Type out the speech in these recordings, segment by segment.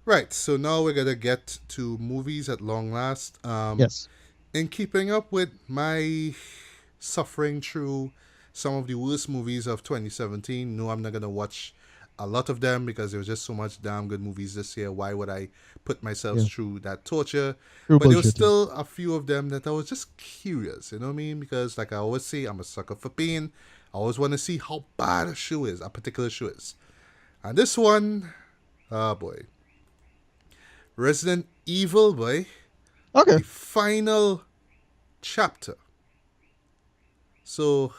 Right, so now we're gonna get to movies at long last. Yes. In keeping up with my suffering through some of the worst movies of 2017, no, I'm not gonna watch a lot of them because there was just so much damn good movies this year. Why would I put myself Yeah. through that torture? True But there was bullshit. Yeah. still a few of them that I was just curious, you know what I mean? Because, like I always say, I'm a sucker for pain. I always want to see how bad a show is, a particular show is. And this one, oh boy, Resident Evil, boy, Okay. the final chapter. So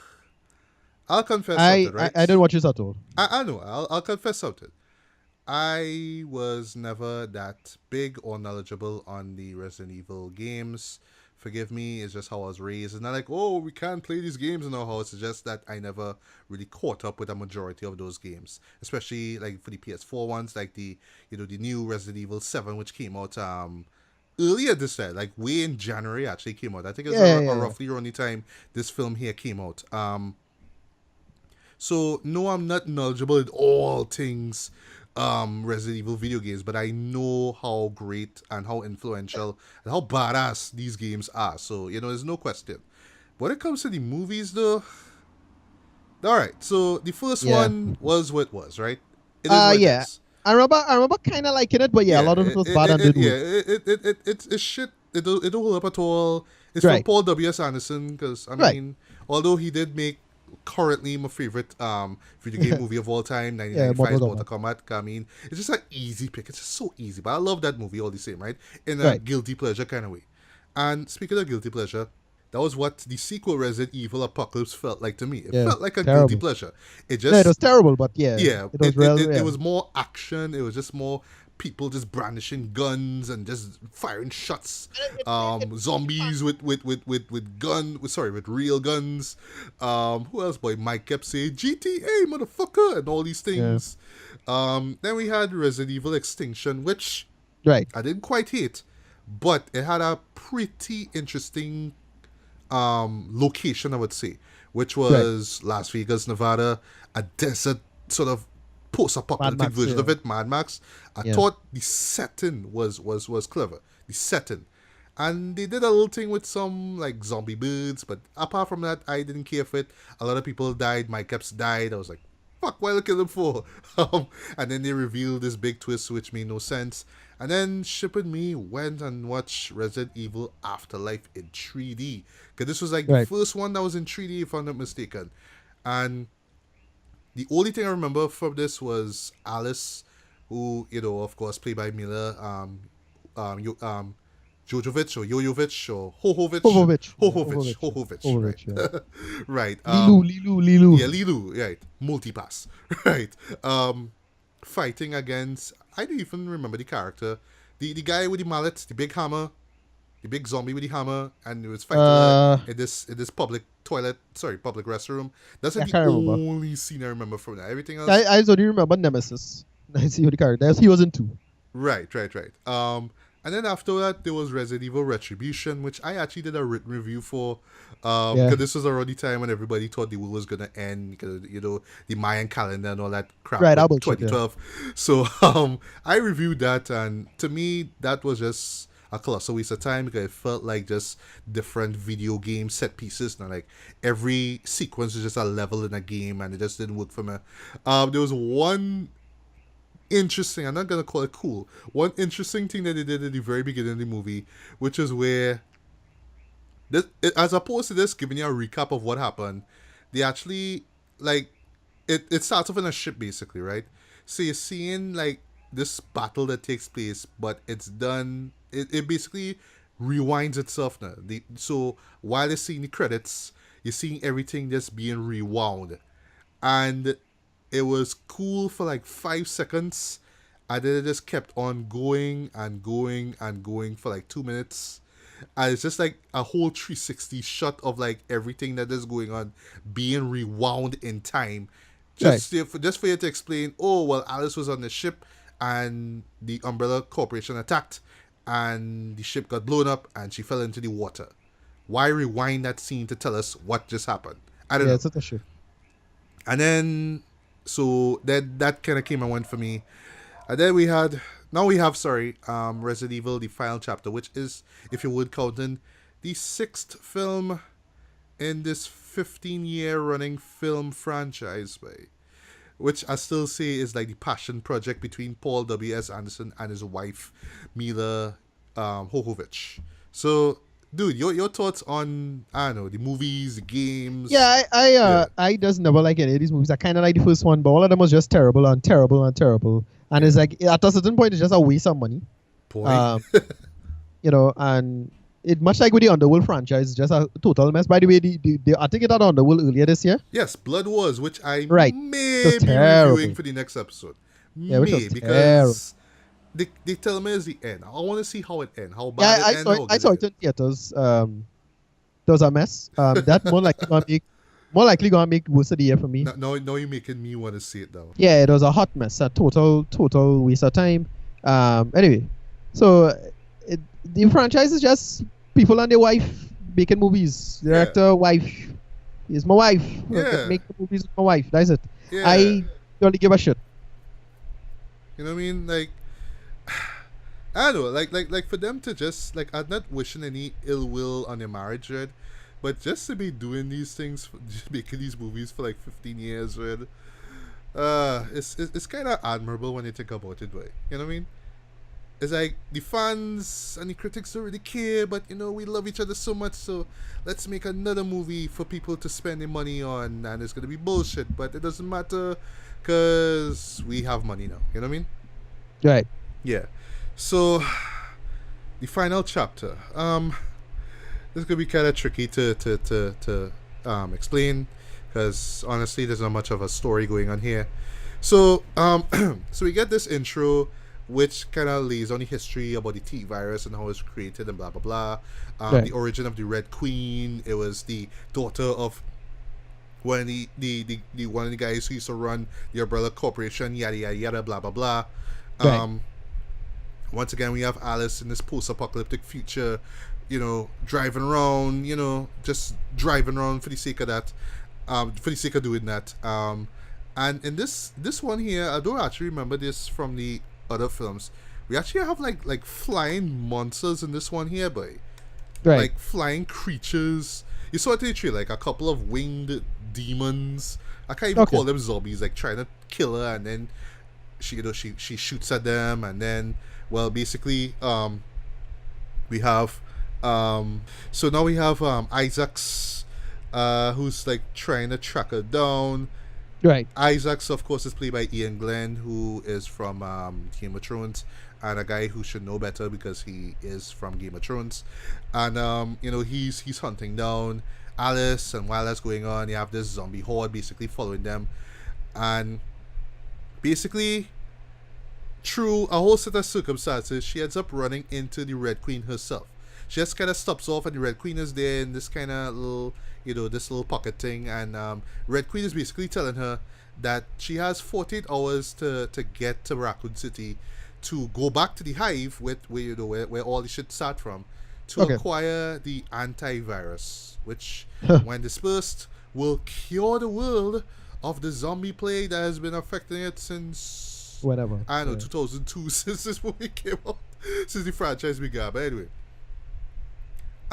I'll confess I, something, I right? I didn't watch this at all. I know. I'll confess something. I was never that big or knowledgeable on the Resident Evil games. Forgive me, it's just how I was raised. It's not like, oh, we can't play these games in our house. It's just that I never really caught up with a majority of those games, especially like for the PS4 ones, like the new Resident Evil 7, which came out earlier this year, like way in January actually came out. I think it was Yeah, a yeah, yeah. roughly around the time this film here came out. So no, I'm not knowledgeable in all things Resident Evil video games, but I know how great and how influential and how badass these games are. So, there's no question. When it comes to the movies though, alright, so the first Yeah. one was what it was, right? It is what it Yeah. is. I remember kind of liking it, but yeah, a Yeah, lot of it was bad and didn't yeah, work. it's shit. It don't hold up at all. It's from Right. Paul W.S. Anderson, because, I Right. mean, although he did make currently my favorite video game movie of all time, Yeah, Mortal 1995's Mortal Kombat. Kombat. I mean, it's just an easy pick. It's just so easy. But I love that movie all the same, right? In a Right. guilty pleasure kind of way. And speaking of guilty pleasure, that was what the sequel Resident Evil Apocalypse felt like to me. It Yeah. felt like a guilty Terrible. pleasure. It No, it just was terrible, but yeah, yeah, it was it, it, real. it, it Yeah. was more action. It was just more people just brandishing guns and just firing shots. Zombies with sorry, with real guns. Who else? Boy, Mike kept saying GTA, motherfucker, and all these Yeah. things. Then we had Resident Evil Extinction, which Right. I didn't quite hate, but it had a pretty interesting location, I would say, which Right. was Las Vegas, Nevada, a desert sort of Mad post-apocalyptic Max. version Yeah. of it, Mad Max. I Yeah. thought the setting was clever. The setting. And they did a little thing with some like zombie birds, but apart from that, I didn't care for it. A lot of people died. My caps died. I was like, fuck, why did I kill them for? And then they revealed this big twist which made no sense. And then Ship and me went and watched Resident Evil Afterlife in 3D. Because this was like the Right. first one that was in 3D, if I'm not mistaken. And the only thing I remember from this was Alice, who, of course, played by Mila Jojovic or Yoyovich or Hohovich. Popovich. Yeah. Hohovich. Popovich. Yeah. Hohovich, Popovich. Yeah. right. Right. Lilu. Yeah, Lilu, right. Multipass. Right. Fighting against, I don't even remember the character. The guy with the mallet, the big hammer, the big zombie with the hammer, and he was fighting in this public restroom. That's Yeah, like I the can't remember. only scene I remember from that. Everything else, I only remember Nemesis. I see what the character. He was in two. right. And then after that, there was Resident Evil Retribution, which I actually did a written review for, Yeah. because this was around the time when everybody thought the world was gonna end, because the Mayan calendar and all that crap Right. with That bullshit. Yeah. 2012. So I reviewed that, and to me, that was just a colossal waste of time because it felt like just different video game set pieces. Now, like every sequence was just a level in a game, and it just didn't work for me. There was one interesting, I'm not gonna call it cool, one interesting thing that they did at the very beginning of the movie, which is where as opposed to this giving you a recap of what happened, they actually, like, it starts off in a ship basically, right? So you're seeing like this battle that takes place, but it's done, it basically rewinds itself now. So while you're seeing the credits, you're seeing everything just being rewound. And it was cool for like 5 seconds, and then it just kept on going and going and going for like 2 minutes. And it's just like a whole 360 shot of like everything that is going on being rewound in time, Right. just for you to explain. Oh well, Alice was on the ship, and the Umbrella Corporation attacked, and the ship got blown up, and she fell into the water. Why rewind that scene to tell us what just happened? I don't Yeah. know. It's such a shit. And then, so that kind of came and went for me. And then we had Now we have, Resident Evil, the final chapter, which is, if you would count in, the sixth film in this 15-year running film franchise, by which I still say is like the passion project between Paul W.S. Anderson and his wife, Mila Hohovich. So, dude, your thoughts on, I don't know, the movies, the games? Yeah, Yeah. I just never like any of these movies. I kind of like the first one, but all of them was just terrible and terrible and terrible. And it's like at a certain point, it's just a waste of money. Boy. Um, and it much like with the Underworld franchise, it's just a total mess. By the way, I think it had Underworld earlier this year. Yes, Blood Wars, which I Right. may It was be terrible. reviewing for the next episode. Yeah, which was Because they tell me it's the end. I want to see how it ends. How bad Yeah, it ends. I saw it in theaters. It was a mess. That more likely gonna make worse of the year for me. Now you're making me want to see it now. Yeah, it was a hot mess, a total waste of time. Anyway, so the franchise is just people and their wife making movies. Director, wife, is my wife. Yeah. Make the movies with my wife. That's it. Yeah. I don't give a shit. You know what I mean? Like, I don't know. Like for them to just like, I'm not wishing any ill will on their marriage, right? But just to be doing these things, just making these movies for like 15 years, right? It's kind of admirable when you think about it, right? You know what I mean? It's like the fans and the critics don't really care, but we love each other so much, so let's make another movie for people to spend their money on, and it's gonna be bullshit, but it doesn't matter because we have money now. You know what I mean? Right. Yeah. So the final chapter. This could be kind of tricky to explain because honestly, there's not much of a story going on here. So so we get this intro, which kind of lays on the history about the T virus and how it's created and blah blah blah. Right. The origin of the Red Queen. It was the daughter of one of the one of the guys who used to run the Umbrella Corporation. Yada yada yada. Blah blah blah. Right. Once again, we have Alice in this post-apocalyptic future. Driving around. Just driving around for the sake of that. For the sake of doing that. And in this one here, I don't actually remember this from the other films. We actually have like flying monsters in this one here, boy. Right. Like flying creatures. You saw it in the trailer, like a couple of winged demons. I can't even call them zombies, like trying to kill her, and then she shoots at them, and then basically we have so now we have Isaacs who's like trying to track her down. Right. Isaacs, of course, is played by Ian Glenn, who is from Game of Thrones, and a guy who should know better because he is from Game of Thrones. And he's hunting down Alice, and while that's going on, you have this zombie horde basically following them, and basically through a whole set of circumstances, she ends up running into the Red Queen herself. She just kind of stops off, and the Red Queen is there in this kind of little, this little pocket thing, and Red Queen is basically telling her that she has 48 hours to get to Raccoon City to go back to the hive where all the shit start from, to acquire the antivirus, which when dispersed will cure the world of the zombie plague that has been affecting it since whatever. I don't know, 2002, since this movie came out, since the franchise began. But anyway.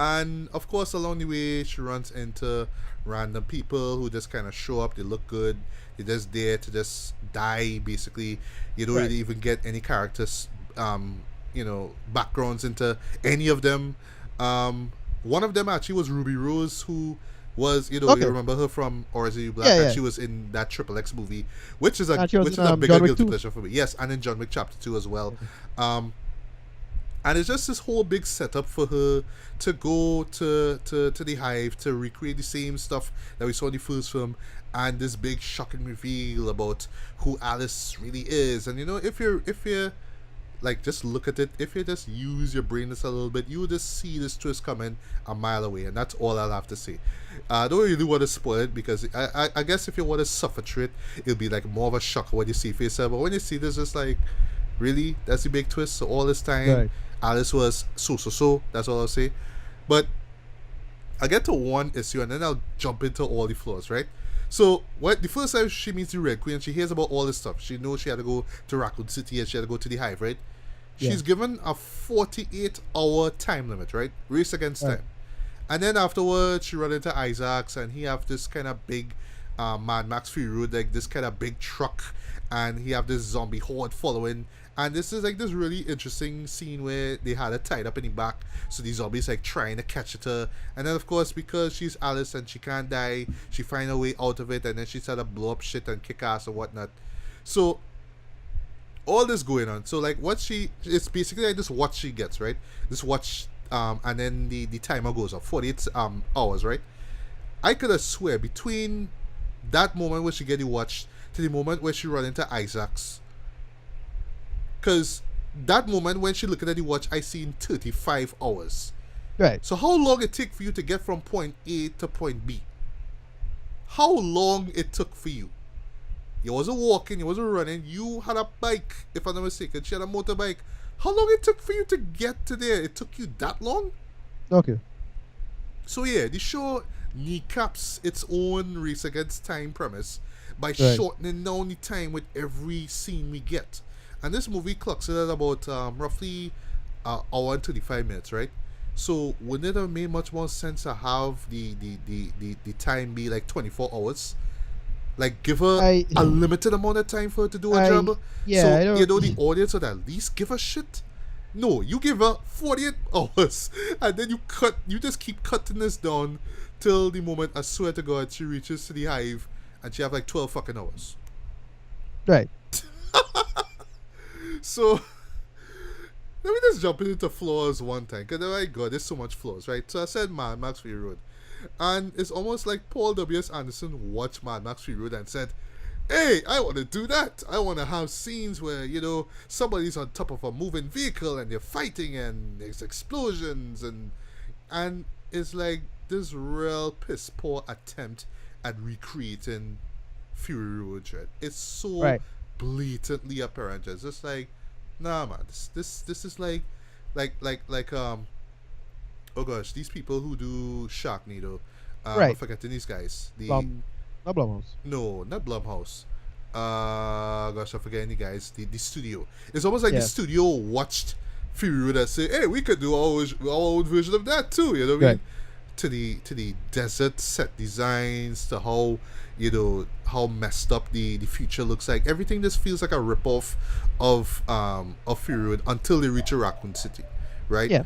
And of course, along the way, she runs into random people who just kind of show up. They look good. They're just there to just die, basically. You don't really even get any characters, backgrounds into any of them. One of them actually was Ruby Rose, who was, you remember her from Orange is the New Black, and she was in that Triple X movie, which is a bigger guilty pleasure for me. Yes, and in John Wick Chapter 2 as well. And it's just this whole big setup for her to go to the hive to recreate the same stuff that we saw in the first film, and this big shocking reveal about who Alice really is. And if you're like, just look at it, if you just use your brain just a little bit, you will just see this twist coming a mile away, and that's all I'll have to say. I don't really want to spoil it, because I guess if you want to suffer through it, it'll be like more of a shock when you see for yourself. But when you see this, it's like, really? That's the big twist? So all this time, Alice was so. That's all I'll say. But I'll get to one issue, and then I'll jump into all the flaws, right? So the first time she meets the Red Queen, and she hears about all this stuff. She knows she had to go to Raccoon City, and she had to go to the hive, right? Yeah. She's given a 48-hour time limit, right? Race against Right. time. And then afterwards, she run into Isaacs, and he have this kind of big Mad Max Fury Road, like this kind of big truck, and he have this zombie horde following. And this is like this really interesting scene where they had her tied up in the back, so these zombies like trying to catch at her. And then of course, because she's Alice and she can't die, she find a way out of it, and then she started to blow up shit and kick ass and whatnot. So all this going on. So like what she, it's basically like this what she gets, right? This watch, and then the timer goes up 48 hours, right? I could have swear between that moment where she get the watch to the moment where she run into Isaacs, because that moment when she looking at the watch, I seen 35 hours. Right. So how long it take for you to get from point A to point B? How long it took for you? You wasn't walking, you wasn't running, you had a bike, if I'm not mistaken. She had a motorbike. How long it took for you to get to there? It took you that long? Okay. So yeah, the show kneecaps its own race against time premise by Right. shortening down the time with every scene we get. And this movie clocks it at about roughly hour and 25 minutes, right? So wouldn't it have made much more sense to have the time be like 24 hours? Like give her I a limited amount of time for her to do her I job. yeah, So I don't you know the audience would at least give her shit. No, you give her 48 hours, and then you just keep cutting this down till the moment, I swear to God, she reaches to the hive and she have like 12 fucking hours. right. So let me just jump into flaws one time, because oh my God, there's so much flaws, right? So I said Mad Max Fury Road, and it's almost like Paul W.S. Anderson watched Mad Max Fury Road and said, hey, I want to do that. I want to have scenes where, somebody's on top of a moving vehicle and they're fighting and there's explosions and it's like this real piss poor attempt at recreating Fury Road, right? It's so Right. blatantly apparent. It's just like, nah, man, this is like oh gosh, these people who do Sharknado, I'm Right. forgetting these guys. Not Blumhouse. No, not Blumhouse. Gosh, I'm forgetting the guys. The studio. It's almost like the Yeah. studio watched Fury Road and say, "Hey, we could do our own version of that too." You know what I mean? Right. To the desert set designs, to how messed up the future looks like. Everything just feels like a ripoff of Fury Road until they reach a Raccoon City, right? Yeah.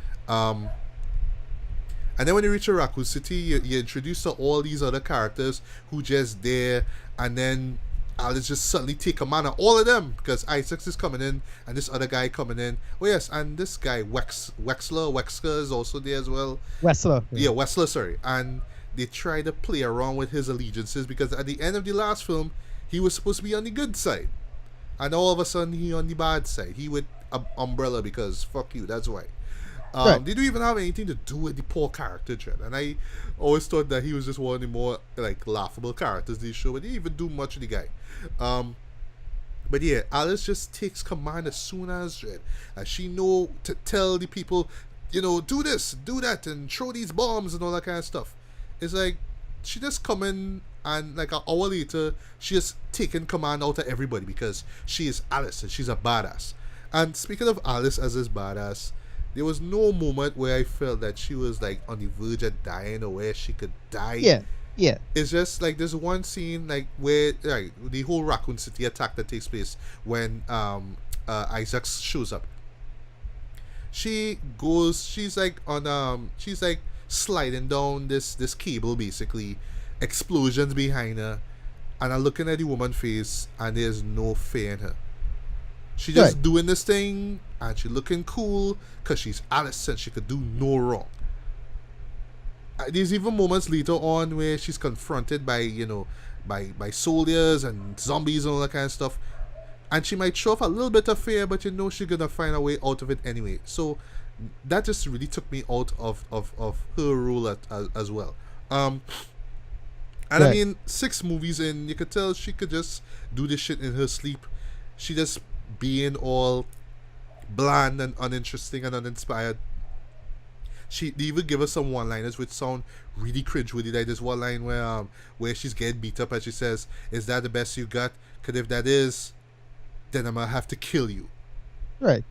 And then when you reach a Raccoon City, you're introduced to all these other characters who just there, and then Alice just suddenly take command of all of them because Isaacs is coming in and this other guy coming in. Oh yes, and this guy Wexler is also there as well. Wessler. Yeah, Wexler, sorry. And they try to play around with his allegiances because at the end of the last film, he was supposed to be on the good side, and all of a sudden he on the bad side. He with Umbrella because fuck you. That's why. Right. They don't even have anything to do with the poor character, Jen. And I always thought that he was just one of the more like laughable characters in the show, but he didn't even do much with the guy. But yeah, Alice just takes command as soon as Jen, and she know to tell the people, do this, do that, and throw these bombs and all that kind of stuff. It's like she just come in and like an hour later, she just taking command out of everybody because she is Alice and she's a badass. And speaking of Alice as this badass, there was no moment where I felt that she was like on the verge of dying or where she could die. Yeah. Yeah. It's just like there's one scene like where like the whole Raccoon City attack that takes place when Isaac shows up. She's like sliding down this cable basically, explosions behind her, and I'm looking at the woman's face and there's no fear in her. She just Right. doing this thing and she looking cool because she's Alice and she could do no wrong. There's even moments later on where she's confronted by by soldiers and zombies and all that kind of stuff, and she might show off a little bit of fear, but she's gonna find a way out of it anyway. So that just really took me out of her role as well. And I Right. mean, 6 movies in, you could tell she could just do this shit in her sleep. She just being all bland and uninteresting and uninspired. They even give us some one-liners which sound really cringeworthy. Like this one line where she's getting beat up and she says, "Is that the best you got? Cause if that is, then I'm gonna have to kill you." Right.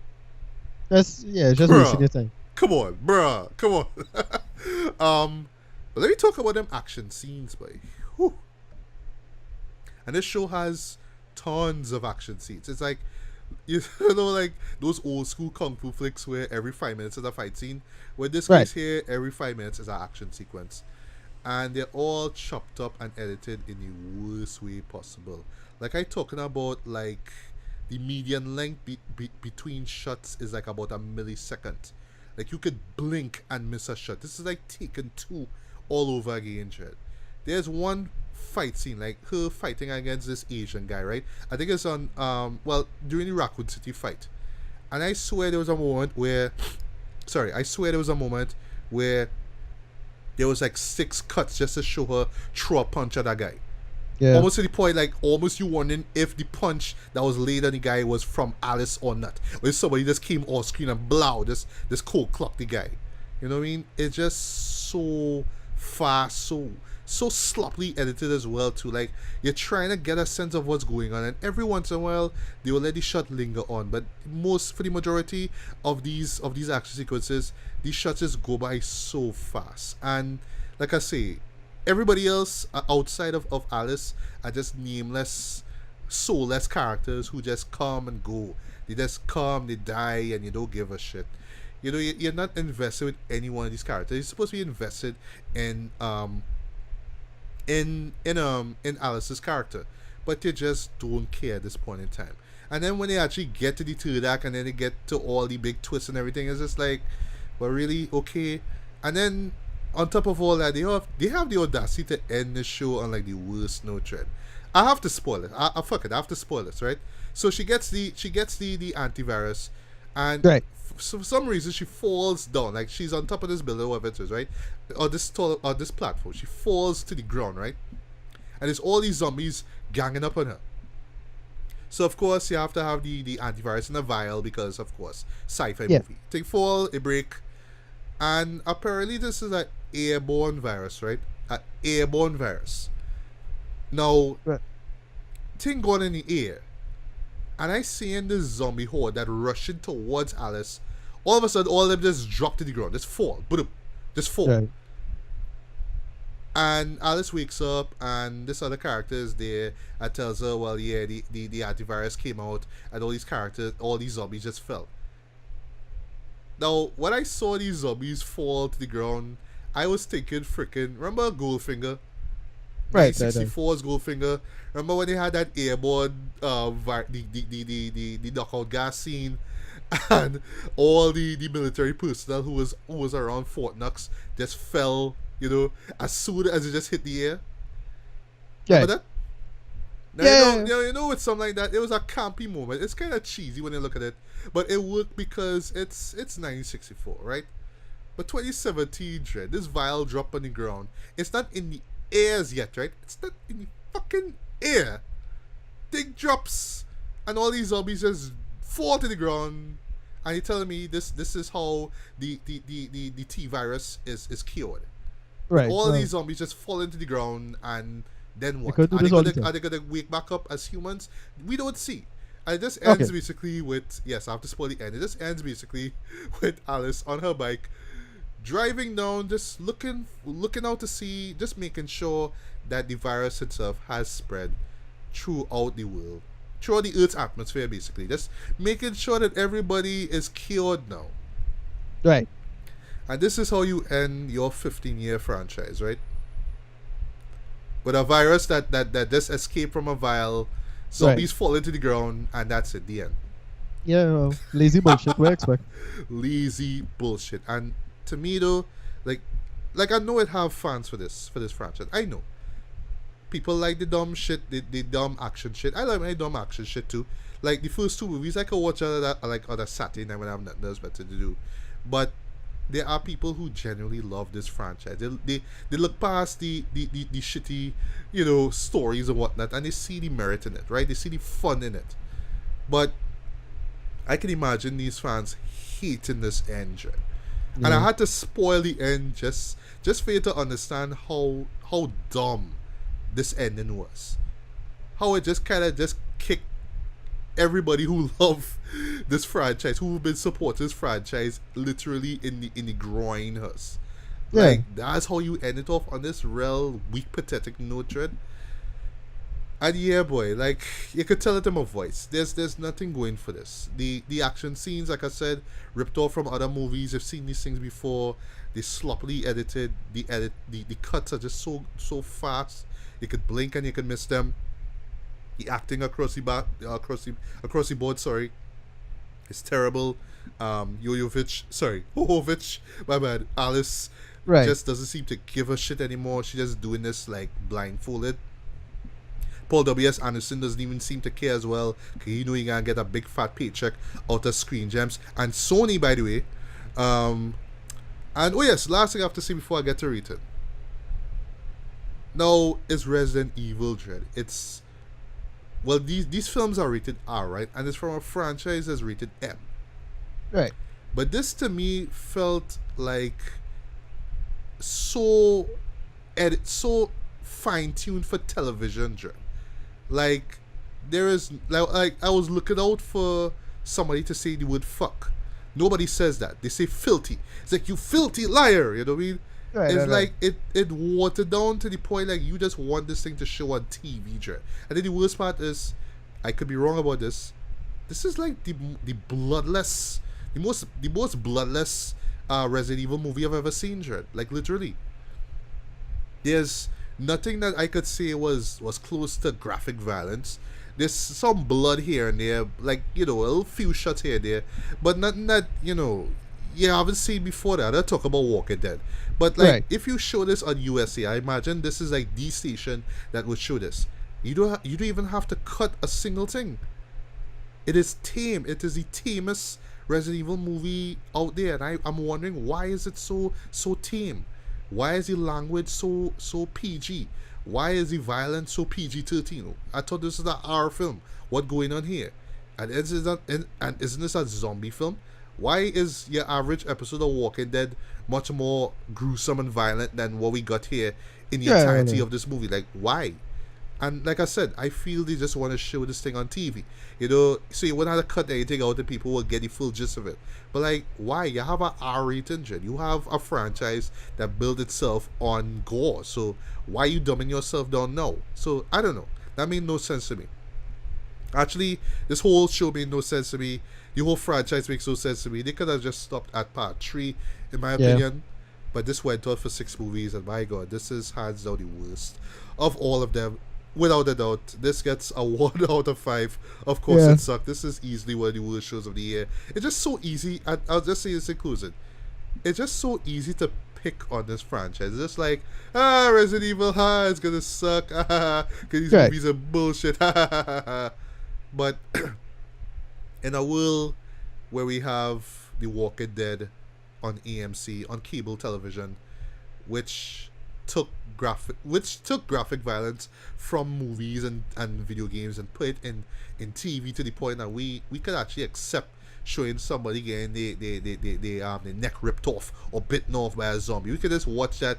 It's just wasting Bruh. your time. Come on, bruh. Come on. But let me talk about them action scenes, boy. Whew. And this show has tons of action scenes. It's like, you know, like those old school kung fu flicks where every 5 minutes is a fight scene. With this Right. case here, every 5 minutes is an action sequence. And they're all chopped up and edited in the worst way possible. Like I talking about, like the median length between shots is like about a millisecond. Like you could blink and miss a shot. This is like Taken 2 all over again, Jed. There's one fight scene, like her fighting against this Asian guy, right? I think it's on during the Raccoon City fight. And I swear there was a moment where I swear there was a moment where there was like 6 cuts just to show her throw a punch at that guy. Yeah. Almost to the point, like almost you wondering if the punch that was laid on the guy was from Alice or not. Or if somebody just came off screen and blow, this cold clock the guy. You know what I mean? It's just so fast, so sloppily edited as well too. Like you're trying to get a sense of what's going on, and every once in a while they will let the shot linger on. But for the majority of these action sequences, these shots just go by so fast. And like I say, everybody else outside of Alice are just nameless, soulless characters who just come and go. They just come, they die, and you don't give a shit. You know, you're not invested with any one of these characters. You're supposed to be invested in Alice's character, but you just don't care at this point in time. And then when they actually get to the third act, and then they get to all the big twists and everything, it's just like, well, really, okay. And then on top of all that, they have the audacity to end the show on like the worst note, Trend. I have to spoil it. I fuck it. I have to spoil this, right? So she gets the antivirus, and Right. for some reason she falls down. Like she's on top of this building, or whatever it is, right? Or this platform. She falls to the ground, right? And there's all these zombies ganging up on her. So of course you have to have the antivirus in a vial because of course sci-fi Yeah. movie. Take fall, a break, and apparently this is an airborne virus, right? An airborne virus. Now, Right. thing going in the air, and I seeing this zombie horde that rushing towards Alice. All of a sudden, all of them just drop to the ground, just fall, boom, just fall. Right. And Alice wakes up, and this other character is there and tells her, well, yeah, the antivirus came out, and all these zombies just fell. Now, when I saw these zombies fall to the ground, I was thinking freaking, remember Goldfinger? Right. 64's Goldfinger. Remember when they had that airborne, the knockout gas scene, and all the military personnel who was around Fort Knox just fell, you know, as soon as it just hit the air. Remember that? Now, Yeah. you know, with something like that, it was a campy moment. It's kind of cheesy when you look at it, but it worked because it's 1964, right? But 2017, Dread, this vial drop on the ground. It's not in the airs yet, right? It's not in the fucking air. Thing drops, and all these zombies just fall to the ground. And you're telling me this is how the T virus is cured. Right. All well, these zombies just fall into the ground, and then what? could do this all the time. Are they gonna wake back up as humans? We don't see. And it just ends Okay. basically with, yes, I have to spoil the end. It just ends basically with Alice on her bike driving down, just looking out to see, just making sure that the virus itself has spread throughout the world, throughout the Earth's atmosphere, basically. Just making sure that everybody is cured now. Right. And this is how you end your 15-year franchise, right? With a virus that just escaped from a vial, zombies fall into the ground, and that's it, the end. Yeah. Well, lazy bullshit. We expect. Lazy bullshit. And to me though, like I know it have fans for this franchise. I know people like the dumb shit, the dumb action shit. I like my dumb action shit too. Like the first 2 movies, I could watch on a Saturday night when I have nothing else better to do. But there are people who genuinely love this franchise. They look past the shitty, you know, stories and whatnot, and they see the merit in it, right? They see the fun in it. But I can imagine these fans hating this engine. And I had to spoil the end just for you to understand how dumb this ending was. How it just kind of just kicked everybody who love this franchise, who've been supporting this franchise, literally in the groin us. Yeah. Like that's how you end it off on this real weak, pathetic note, Dread. And yeah, boy, like you could tell it in my voice. There's nothing going for this. The action scenes, like I said, ripped off from other movies. I've seen these things before. They sloppily edited. The cuts are just so fast. You could blink and you could miss them. The acting across the across the board, sorry, is terrible. Hohovich, my bad. Alice Right. just doesn't seem to give a shit anymore. She's just doing this like blindfolded. Paul W.S. Anderson doesn't even seem to care as well, because he know he gonna get a big fat paycheck out of Screen Gems. And Sony, by the way. And oh yes, last thing I have to say before I get to rate it. Now, it's Resident Evil, Dread. It's... Well, these films are rated R, right? And it's from a franchise that's rated M. Right. But this, to me, felt like so fine-tuned for television, Dread. Like, there is... Like, I was looking out for somebody to say the word fuck. Nobody says that. They say filthy. It's like, you filthy liar, you know what I mean? Right, It's right, like it watered down to the point like you just want this thing to show on TV, Dread. And then the worst part is, I could be wrong about this. This is like the bloodless, the most bloodless Resident Evil movie I've ever seen, Dread. Like literally, there's nothing that I could say was close to graphic violence. There's some blood here and there, like a little few shots here and there, but nothing that I haven't seen before that. I talk about Walking Dead. But like Right. if you show this on USA, I imagine this is like the station that would show this. You don't even have to cut a single thing. It is tame. It is the tamest Resident Evil movie out there, and I'm wondering why is it so tame? Why is the language so PG? Why is the violence so PG-13? I thought this is an R film. What going on here? And isn't this a zombie film? Why is your average episode of Walking Dead much more gruesome and violent than what we got here in the entirety of this movie? Like, why? And like I said, I feel they just want to show this thing on TV. So you wouldn't have to cut anything out and people will get the full gist of it. But like, why? You have an R rating, Jen. You have a franchise that built itself on gore. So why are you dumbing yourself down now? So I don't know. That made no sense to me. Actually, this whole show made no sense to me. The whole franchise makes no sense to me. They could have just stopped at part 3, in my opinion. But this went on for 6 movies, and my god, this is hands down the worst of all of them. Without a doubt, this gets a 1 out of 5. Of course, it sucked. This is easily one of the worst shows of the year. It's just so easy. I'll just say this in closing. It's just so easy to pick on this franchise. It's just like, Resident Evil, it's gonna suck, because these movies are bullshit, But in a world where we have The Walking Dead on AMC, on cable television, which took graphic violence from movies and video games and put it in TV to the point that we could actually accept showing somebody getting their neck ripped off or bitten off by a zombie. We could just watch that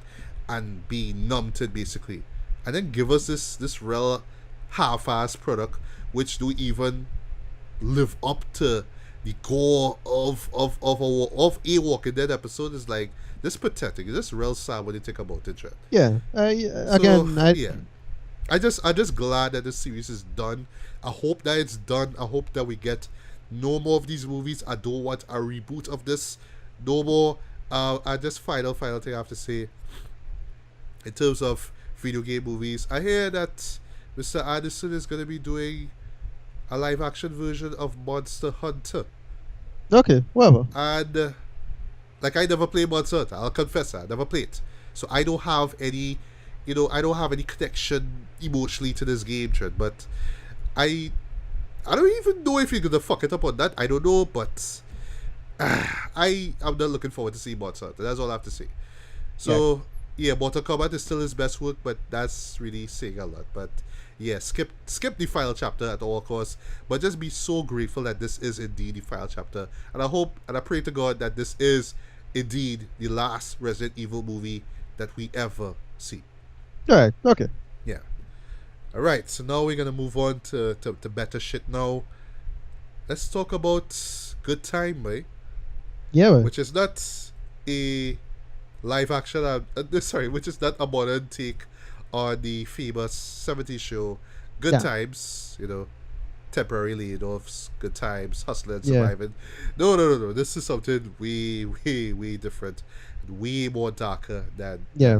and be numb to it, basically. And then give us this real half-ass product which do even live up to the gore of a Walking Dead episode. Is like, this pathetic. It's just real sad when you think about it, right? Yeah. I just glad that this series is done. I hope that it's done. I hope that we get no more of these movies. I don't want a reboot of this. No more. I just final thing I have to say. In terms of video game movies, I hear that Mr. Anderson is gonna be doing a live action version of Monster Hunter. Okay, whatever. And like, I never played Monster Hunter. I'll confess that I never played. So I don't have any, connection emotionally to this game, Trent. But I don't even know if you're gonna fuck it up on that. I don't know, but I'm not looking forward to seeing Monster Hunter. That's all I have to say. So yeah, Mortal Kombat is still his best work, but that's really saying a lot. But yeah, skip the final chapter at all costs, but just be so grateful that this is indeed the final chapter. And I hope and I pray to God that this is indeed the last Resident Evil movie that we ever see. Alright, okay. Yeah. Alright, so now we're gonna move on to better shit now. let's talk about Good Time, boy, Yeah, man. which is not a live action. Sorry, which is not a modern take on the famous '70s show Good Yeah. Times. Temporary laid-offs, Good Times, Hustling and Yeah. Surviving. No. This is something way different, way more darker than Yeah.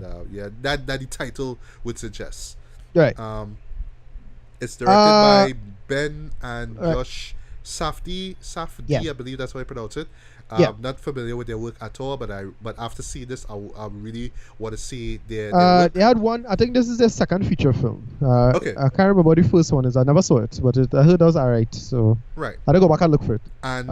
that the title would suggest. Right. It's directed by Ben and Right. Josh Safdie, Yeah. I believe that's how I pronounce it. Yeah. I'm not familiar with their work at all, but after seeing this, I really want to see their work. They had one. I think this is their second feature film. Okay. I can't remember what the first one is. I never saw it, but I heard it was alright. So Right. I had to go back and look for it. And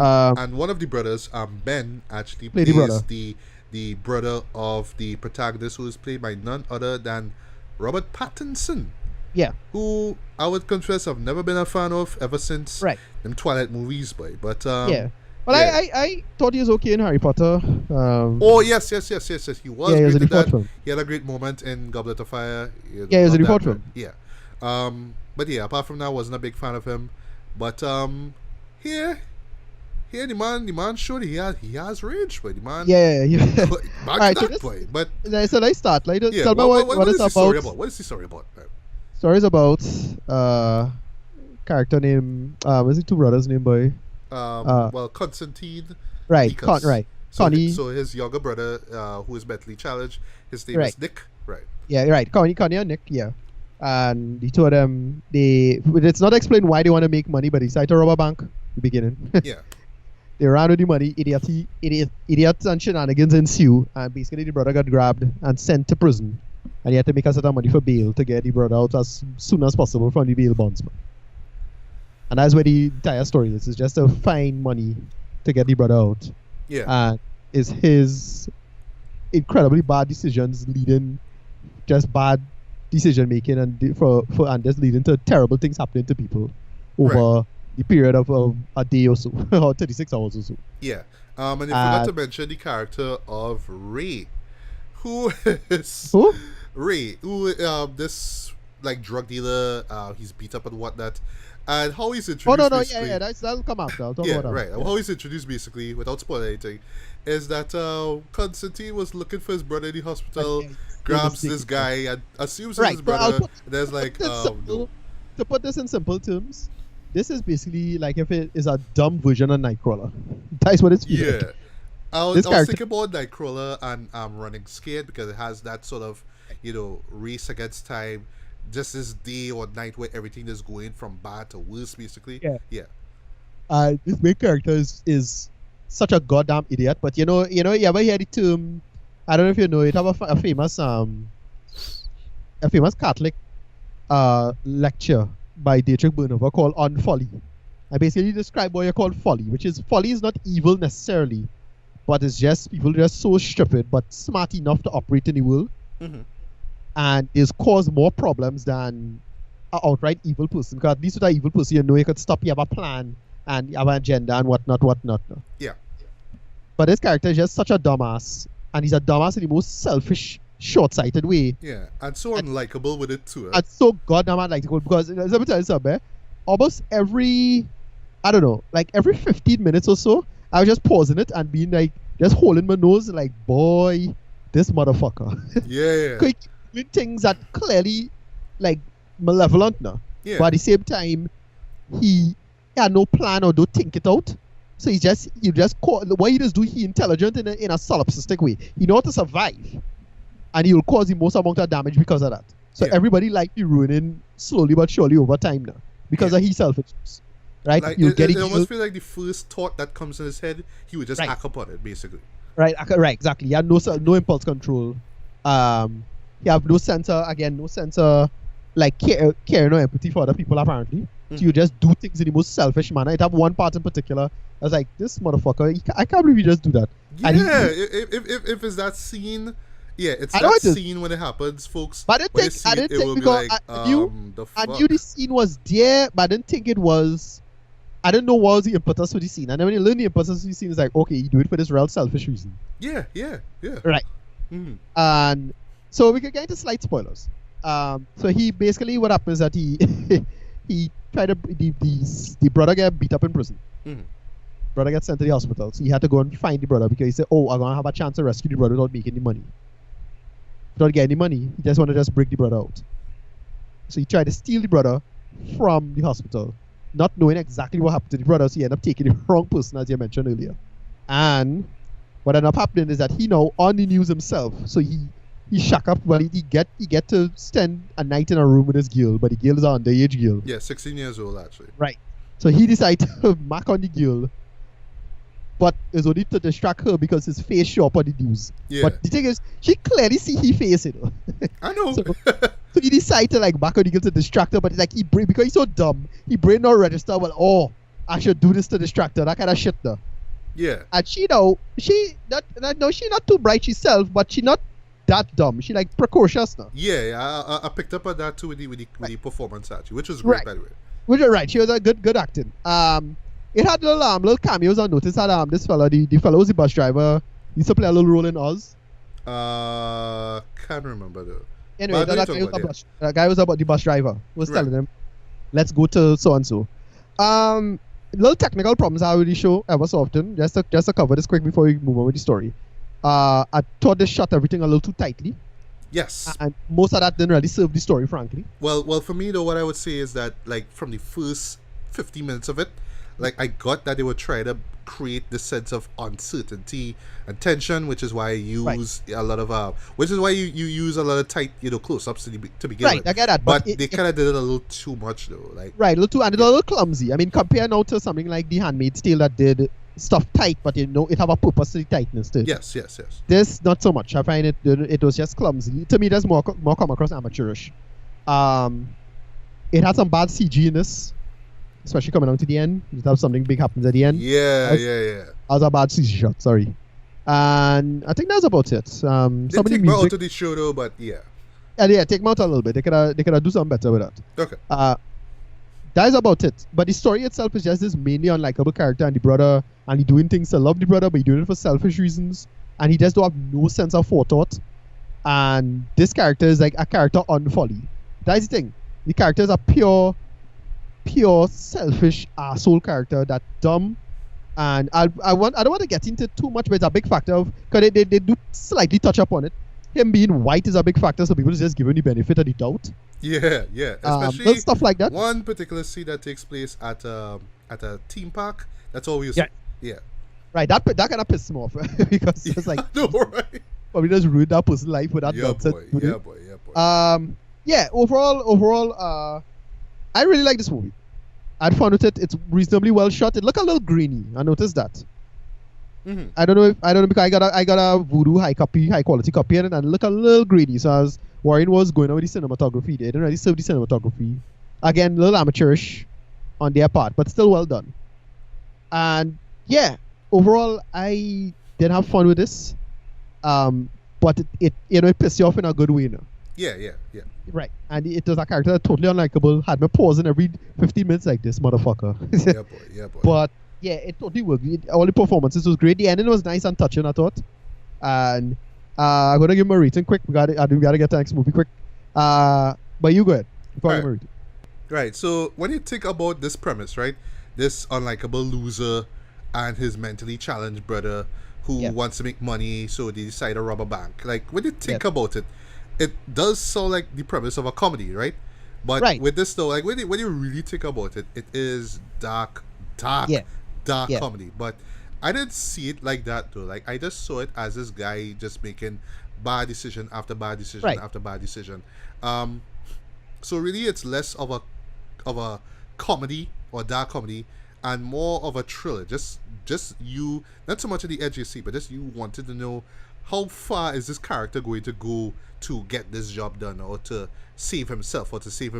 one of the brothers, Ben, actually Play the plays brother. the brother of the protagonist, who is played by none other than Robert Pattinson, Yeah. who I would confess I've never been a fan of ever since Right. them Twilight movies, boy. But Yeah. But yeah. I thought he was okay in Harry Potter. Oh yes. He was Yeah, he was great in in the fourth that. film. He had a great moment in Goblet of Fire. Yeah, he was in the Love fourth that, film. man. Yeah. But yeah, apart from that, I wasn't a big fan of him. But here the man showed he has range, but the man Yeah. back Alright, to so that this- point. But So let's start. Like, yeah, tell me what is it's the story about. about? What is the story about? Stories about character name. Is it two brothers name boy? Well, Constantine. Right. Nikas. Right. So, Connie. so his younger brother, who is mentally challenged, his name Right. is Nick. Right. Yeah, right. Connie and Nick, yeah. And the two of them, it's not explained why they want to make money, but they decide to rob a bank in the beginning. Yeah. They ran with the money, idiots and shenanigans ensue, and basically the brother got grabbed and sent to prison. And he had to make a set of money for bail to get the brother out as soon as possible from the bail bondsman. And that's where the entire story is. It's just to find money to get the brother out. Yeah. And it's his incredibly bad decisions leading, just bad decision making, and and just leading to terrible things happening to people over the period of a day or so, or 36 hours or so. Yeah. And I forgot to mention the character of Ray, who is Who? Ray, who this like drug dealer. He's beat up and whatnot, and how he's introduced. Oh no, basically, that'll come after. I'll talk yeah, about that. right. How he's introduced, basically, without spoiling anything, is that Constantine was looking for his brother in the hospital, Okay, grabs mistake. this guy and assumes Right, it's his but I'll brother. put- And there's like, To put this in simple terms, this is basically like if it is a dumb version of Nightcrawler. That's what it's yeah. like. I was This character- thinking about Nightcrawler and Running Scared, because it has that sort of, race against time, just this day or night where everything is going from bad to worse, basically. Yeah. This main character is such a goddamn idiot. But you ever hear the term? I don't know if you know it. Have a famous Catholic lecture by Dietrich Bonhoeffer called "On Folly." I basically describe what you call folly, which is folly is not evil necessarily, but it's just people just so stupid but smart enough to operate in the world, Mhm. and is cause more problems than an outright evil person. Because at least with an evil person, you could stop, you have a plan, and you have an agenda and whatnot. Yeah. But this character is just such a dumbass, and he's a dumbass in the most selfish, short-sighted way. Yeah. And so unlikable with it, too. And so goddamn unlikable, because let me tell you something, almost every 15 minutes or so, I was just pausing it and being like, just holding my nose, like, boy, this motherfucker. Yeah. Quick doing things that clearly, like, malevolent now. Yeah. But at the same time, he had no plan or don't think it out. So what he just do, he intelligent in a solipsistic way. He know how to survive. And he will cause the most amount of damage because of that. So Yeah. everybody like be ruining slowly but surely over time now. Because of his selfishness. Right? Like, You'll it get almost feels like the first thought that comes in his head, he would just Right. act upon it, basically. Right, exactly. He had no impulse control. He have no sense of like caring or empathy for other people apparently. So you just do things in the most selfish manner. It have one part in particular. I was like, this motherfucker, I can't believe he just do that. Yeah, And if it's that scene, it's I know that it is. scene when it happens, folks. But I didn't think because I knew the scene was there, but I didn't think it was. I didn't know what was the impetus for the scene. And then when you learn the impetus for the scene, it's like, okay, you do it for this real selfish reason. Yeah. Right. Mhm. And so we could get into slight spoilers. So he basically, what happens is that he he tried to the brother get beat up in prison. Mhm. Brother gets sent to the hospital, so he had to go and find the brother because he said, "Oh, I'm gonna have a chance to rescue the brother without making the money. Without getting the money, he just want to just break the brother out." So he tried to steal the brother from the hospital, not knowing exactly what happened to the brother. So he ended up taking the wrong person, as you mentioned earlier. And what ended up happening is that he now on the news himself. So he shack up. Well, he get to spend a night in a room with his girl, but the girl is an underage girl. Yeah, 16 years old actually. Right. So he decided to mark on the girl, but it's only to distract her because his face show up on the news. Yeah. But the thing is, she clearly see his face, you know. I know. So he decided to like back on the girl to distract her, but like because he's so dumb, he brain not register. Well, oh, I should do this to distract her. That kind of shit, though. Yeah. And she not too bright herself, but she not that dumb. She like precocious now. Yeah, I picked up on that too with the performance actually, which was great Right. by the way. Which are right. She was a good acting. It had little cameos on notice. Had this fella, the fellow was the bus driver. He used to play a little role in Oz. Can't remember though. Anyway, But I know that you're guy, talking about, that guy was about the bus driver. Was Right. telling him, "Let's go to so and so." Little technical problems I really show ever so often. Just to cover this quick before we move on with the story. I thought they shot everything a little too tightly, Yes. and most of that didn't really serve the story, frankly. Well, for me though, what I would say is that like from the first 50 minutes of it, like I got that they would try to create this sense of uncertainty and tension, which is why I use a lot of which is why you use a lot of tight close-ups to begin Right, with. I get that, But but they kind of did it a little too much though. Like right, a little too, and it's a little clumsy. I mean, compare now to something like The Handmaid's Tale that did stuff tight, but you know it have a purpose to the tightness to it. yes. This not so much. I find it was just clumsy. To me, that's more come across amateurish. It had some bad CG in this, especially coming down to the end. You have something big happens at the end. Yeah. That was a bad CG shot. Sorry. And I think that's about it. They Somebody take me out music. of the show though, but yeah. Yeah, take them out a little bit. They could do something better with that. Okay. That is about it. But the story itself is just this mainly unlikable character and the brother, and he doing things to love the brother, but he doing it for selfish reasons, and he just don't have no sense of forethought. And this character is like a character on folly. That is the thing. The character is a pure selfish asshole character that dumb. And I don't want to get into too much, but it's a big factor of because they do slightly touch up on it. Him being white is a big factor, so people just give him the benefit of the doubt. Yeah. Especially little stuff like that. one particular scene that takes place at a theme park. That's all we see. Yeah. Right, that kind of pissed him off because it's like no, right? probably just ruined that person's life with that Yeah, nonsense. boy. Overall, I really like this movie. I had fun with it. It's reasonably well shot. It looked a little grainy. I noticed that. Mm-hmm. I don't know because I got a Voodoo high quality copy in it, and it looked a little grainy. So I was worried what was going on with the cinematography. They didn't really serve the cinematography. Again, a little amateurish on their part, but still well done. And yeah, overall, I did have fun with this. But it pissed you off in a good way, now. Yeah. Right, and it was a character that totally unlikable. Had me pausing every 15 minutes like this motherfucker. Yeah, boy. But yeah, it totally worked. All the performances was great. The ending was nice and touching, I thought. And I'm gonna give him a rating quick. We gotta get to the next movie quick. But you go ahead. Right. Right. So when you think about this premise, right, this unlikable loser and his mentally challenged brother who wants to make money, so they decide to rob a bank. Like when you think about it, it does sound like the premise of a comedy, right? But with this though, like when you really think about it, it is dark comedy. But I didn't see it like that though. Like I just saw it as this guy just making bad decision after bad decision after bad decision. So really, it's less of a comedy or dark comedy and more of a thriller. Just you, not so much of the edge you see, but just you wanted to know how far is this character going to go to get this job done, or to save himself, or to save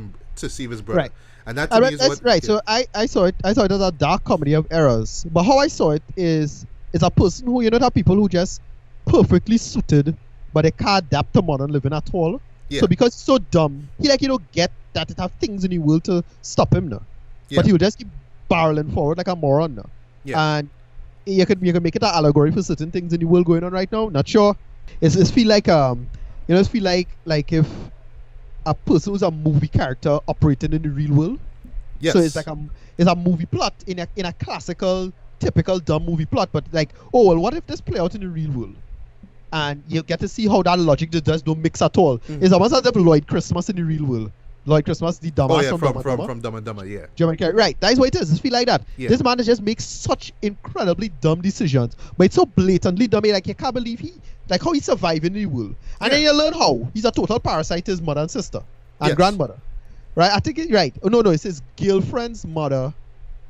his brother. Right. And that to me is what. Right. So I saw it as a dark comedy of errors. But how I saw it is a person who, you know, have people who just perfectly suited, but they can't adapt to modern living at all. Yeah. So because he's so dumb, he get that it have things in the world to stop him now. Yeah. But he will just keep barreling forward like a moron now. Yeah. And you could make it an allegory for certain things in the world going on right now. Not sure. It's feel like it's feel like if a person who's a movie character operating in the real world. Yes. So it's a movie plot in a classical, typical dumb movie plot. But like, oh well, what if this play out in the real world? And you get to see how that logic just don't mix at all. It's almost as if Lloyd Christmas in the real world. Lloyd Christmas, the dumbass from Dumb and Dumber, yeah. German character. Right, that's what it is. It's feel like that. Yeah. This man just makes such incredibly dumb decisions, but it's so blatantly dumb. Like, you can't believe how he survived in the world. And then you learn how he's a total parasite to his mother and sister and grandmother. Right? I think it's right. Oh, no, it's his girlfriend's mother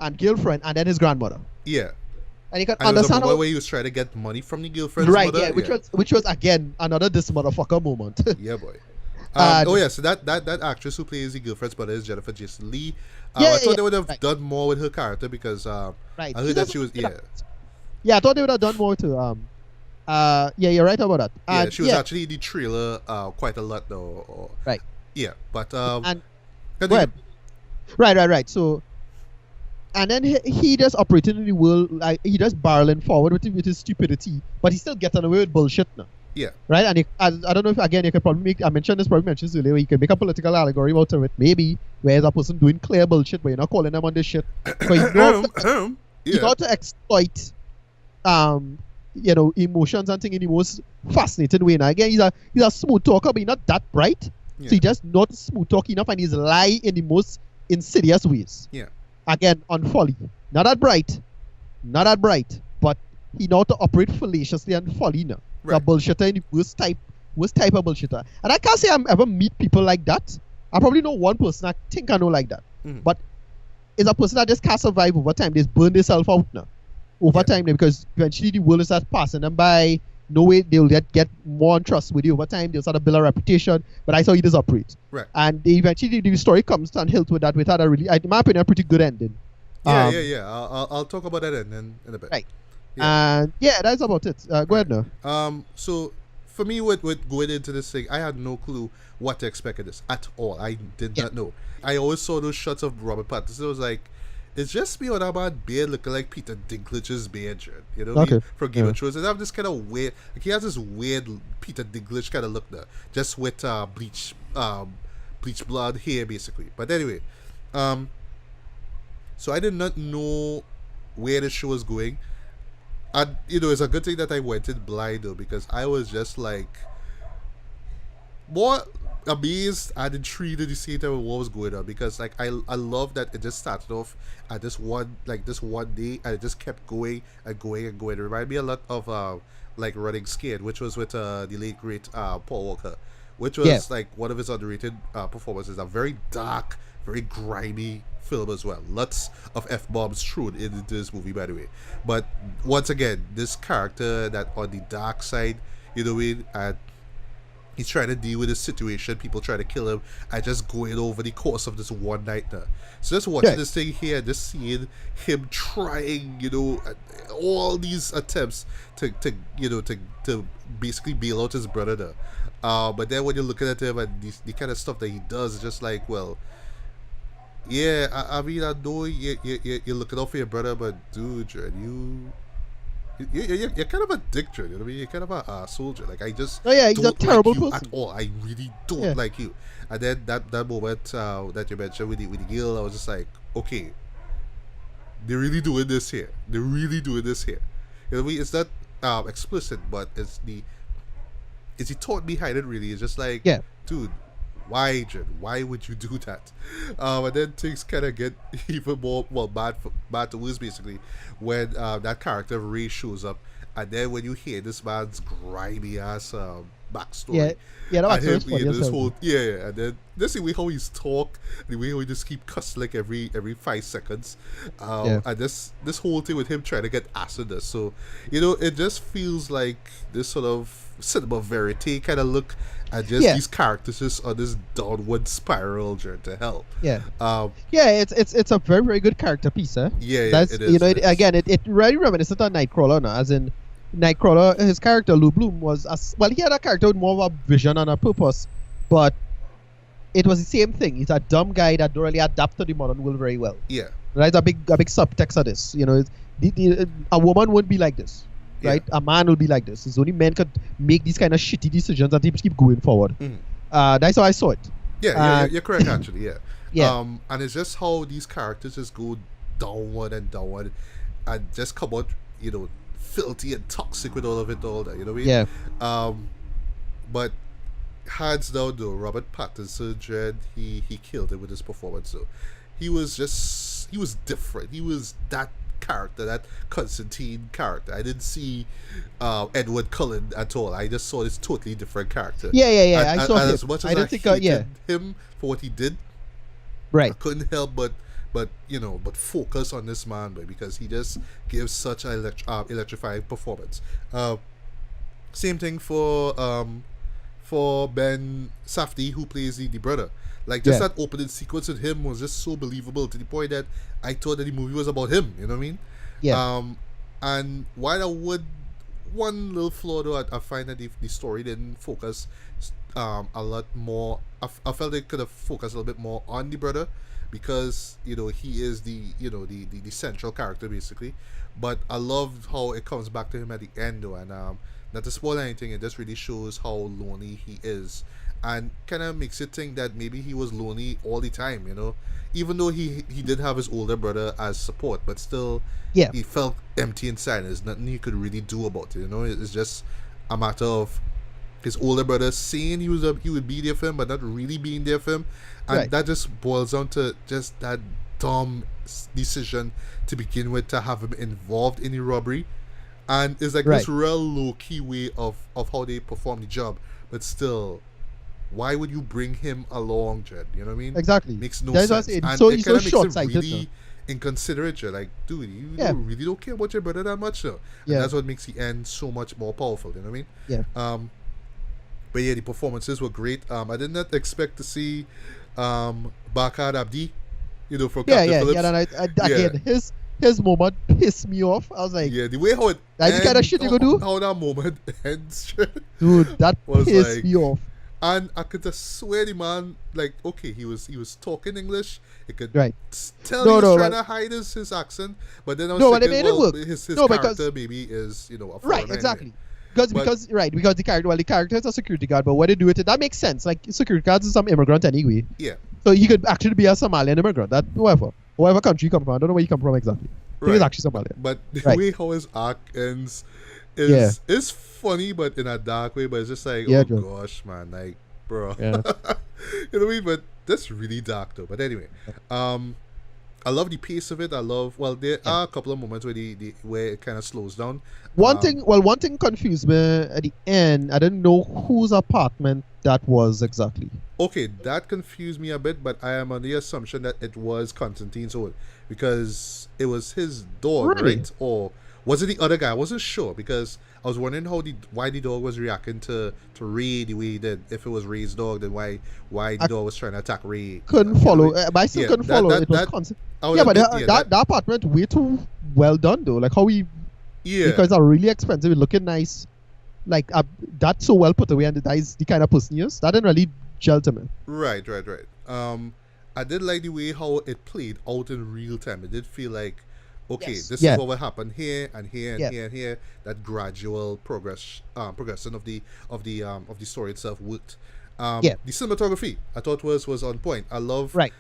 and girlfriend and then his grandmother. Yeah. And you can and understand how he was trying to get money from the girlfriend's right, mother. Yeah, which was again another this motherfucker moment. Yeah, boy. So that actress who plays the girlfriend's mother is Jennifer Jason Leigh. I thought they would have done more with her character because I heard that she was Yeah, I thought they would have done more too. Yeah, you're right about that. And, she was actually in the trailer quite a lot though. Right. Yeah, but and go ahead. Right. So, and then he just operating in the world like he just barreling forward with his stupidity, but he's still getting away with bullshit now. Yeah. Right, and I don't know if again you could probably make. I mentioned this earlier. Where you can make a political allegory out of it, maybe where there's a person doing clear bullshit, but you're not calling them on this shit. But you got to exploit, emotions and things in the most fascinating way. Now again, he's a smooth talker, but he's not that bright. Yeah. So he's just not smooth talk enough, and he's lie in the most insidious ways. Yeah. Again, on folly, not that bright, but he know how to operate fallaciously and folly now. Right. A bullshitter in the worst type of bullshitter. And I can't say I'm ever meet people like that. I probably know one person I think I know like that. But it's a person that just can't survive over time. They just burn themselves out now. Over time now, because eventually the world starts passing them by. No way they'll get more untrustworthy over time. They'll start to build a reputation. But that's how he does operate. Right. And eventually the story comes to hilt with that without a really, in my opinion, a pretty good ending. Yeah. I'll talk about that in a bit. Right. Yeah. And that's about it. Go ahead now. So for me, with going into this thing, I had no clue what to expect of this at all. I did not know. I always saw those shots of Robert Pattinson. It was like, it's just me on that beard looking like Peter Dinklage's beard, you know, from Game of Thrones. And I have this kind of weird, like he has this weird Peter Dinklage kind of look there, just with bleach blonde hair basically. But anyway, so I did not know where the show was going. And, it's a good thing that I went in blind, though, because I was just, like, more amazed and intrigued at the same time with what was going on. Because, like, I love that it just started off at this one day, and it just kept going and going and going. It reminded me a lot of, Running Scared, which was with the late, great Paul Walker, which was, like, one of his underrated performances. A very dark, very grimy film as well. Lots of F-bombs thrown into this movie, by the way. But once again, this character that on the dark side, and he's trying to deal with this situation, people trying to kill him, and just going over the course of this one night now. So just watching this thing here, just seeing him trying, all these attempts to basically bail out his brother now. But then when you're looking at him and the kind of stuff that he does, it's just like, well, yeah, I mean, I know you're looking out for your brother, but dude, Jared, you're kind of a dick, Jared. You know what I mean? You're kind of a soldier. Like, I just he's a terrible like you person at all. I really don't like you. And then that moment that you mentioned with the girl, I was just like, okay, they're really doing this here. You know what I mean? It's not explicit, but it's the thought behind it. Really, it's just like, dude. Why, Jen? Why would you do that? And then things kind of get even more bad to worse, basically, when that character Ray shows up, and then when you hear this man's grimy ass backstory, that backstory's funny this whole and then this the way how he's talk, the way how he just keep cussing like every 5 seconds, and this whole thing with him trying to get acid. So it just feels like this sort of cinema verite kind of look. And just these characters just on this downward spiral journey to hell. It's a very, very good character piece, eh? That's, it is. It really reminiscent of Nightcrawler now, as in Nightcrawler, his character Lou Bloom was he had a character with more of a vision and a purpose, but it was the same thing. He's a dumb guy that don't really adapt to the modern world very well. That's a big subtext of this. A woman wouldn't be like this. Right, a man will be like this. It's only men could make these kind of shitty decisions and they keep going forward. That's how I saw it. You're correct actually. Yeah. And it's just how these characters just go downward and downward, and just come out, filthy and toxic with all of it, all that. You know what I mean? Yeah. But hands down, though, Robert Pattinson, Jed, he killed it with his performance. So he was different. He was that character, that Constantine character. I didn't see Edward Cullen at all. I just saw this totally different character. Yeah. I saw and him. as much as I don't think. hated him for what he did, I Right. couldn't help but focus on this man, boy, because he just gives such an electrifying performance. Same thing for Ben Safdie, who plays the brother. Like, just Yeah. that opening sequence with him was just so believable, to the point that I thought that the movie was about him. You know what I mean? Yeah. And while I would, one little flaw though, I find that the story didn't focus a lot more. I felt they could have focused a little bit more on the brother, because he is the central character basically. But I love how it comes back to him at the end though, and not to spoil anything, it just really shows how lonely he is, and kind of makes you think that maybe he was lonely all the time. Even though he did have his older brother as support, but still, Yeah. he felt empty inside. There's nothing he could really do about it. It's just a matter of his older brother saying he would be there for him, but not really being there for him, and Right. that just boils down to just that dumb decision to begin with, to have him involved in the robbery. And it's like Right. this real low-key way of how they perform the job, but still, why would you bring him along, Jed? You know what I mean? Exactly. Makes no That's what I'm sense. saying. And So it he's kind so of makes him short-sighted. really No? inconsiderate. Jed. Like, dude, you Yeah. really don't care about your brother that much, though. And Yeah. that's what makes the end so much more powerful. You know what I mean? Yeah. But yeah, the performances were great. I did not expect to see Bakar Abdi, from Captain Phillips. And again, his moment pissed me off. I was like, Yeah, the way how it that's the kind of ends, shit you gonna do? how that moment ends, Jed, dude, that was pissed like, me off. and I could just swear the man, like, okay, he was talking English. It could Right. tell No, he was no, trying but- to hide his accent, but then I was No, but they thinking, made it well, work. his No, character because- maybe is a foreigner Right, anyway. exactly. But- Because the character is a security guard, but when they do it, that makes sense. Like, security guards is some immigrant anyway, Yeah, so you could actually be a Somalian immigrant. That whatever country you come from. I don't know where you come from exactly. I think it's Right. actually Somalian. but the Right. way how his arc ends is funny, but in a dark way. But it's just like, Yeah, oh Joe. gosh, man, like, bro, Yeah. you know what I mean? But that's really dark though. But anyway, I love the pace of it. There are a couple of moments where it kind of slows down. One thing confused me at the end. I didn't know whose apartment that was exactly. Okay, that confused me a bit, but I am on the assumption that it was Constantine's own, because it was his dog, Really? right? Or was it the other guy? I wasn't sure, because I was wondering why the dog was reacting to Ray the way he did. If it was Ray's dog, then why the dog was trying to attack Ray? Couldn't You know follow. what I mean? But I still Yeah, couldn't that- follow. that- It was that- constant. I would Yeah, but admit, that apartment way too well done though. Like how he yeah, because it's really expensive, looking nice. Like that's so well put away, and that is the kind of person he is. That didn't really gel to me. right. I did like the way how it played out in real time. It did feel like, okay, Yes. this Yeah. is what will happen here and here and Yeah. here and here. That gradual progression of the story itself worked. Yeah. The cinematography I thought was on point. I love, Right.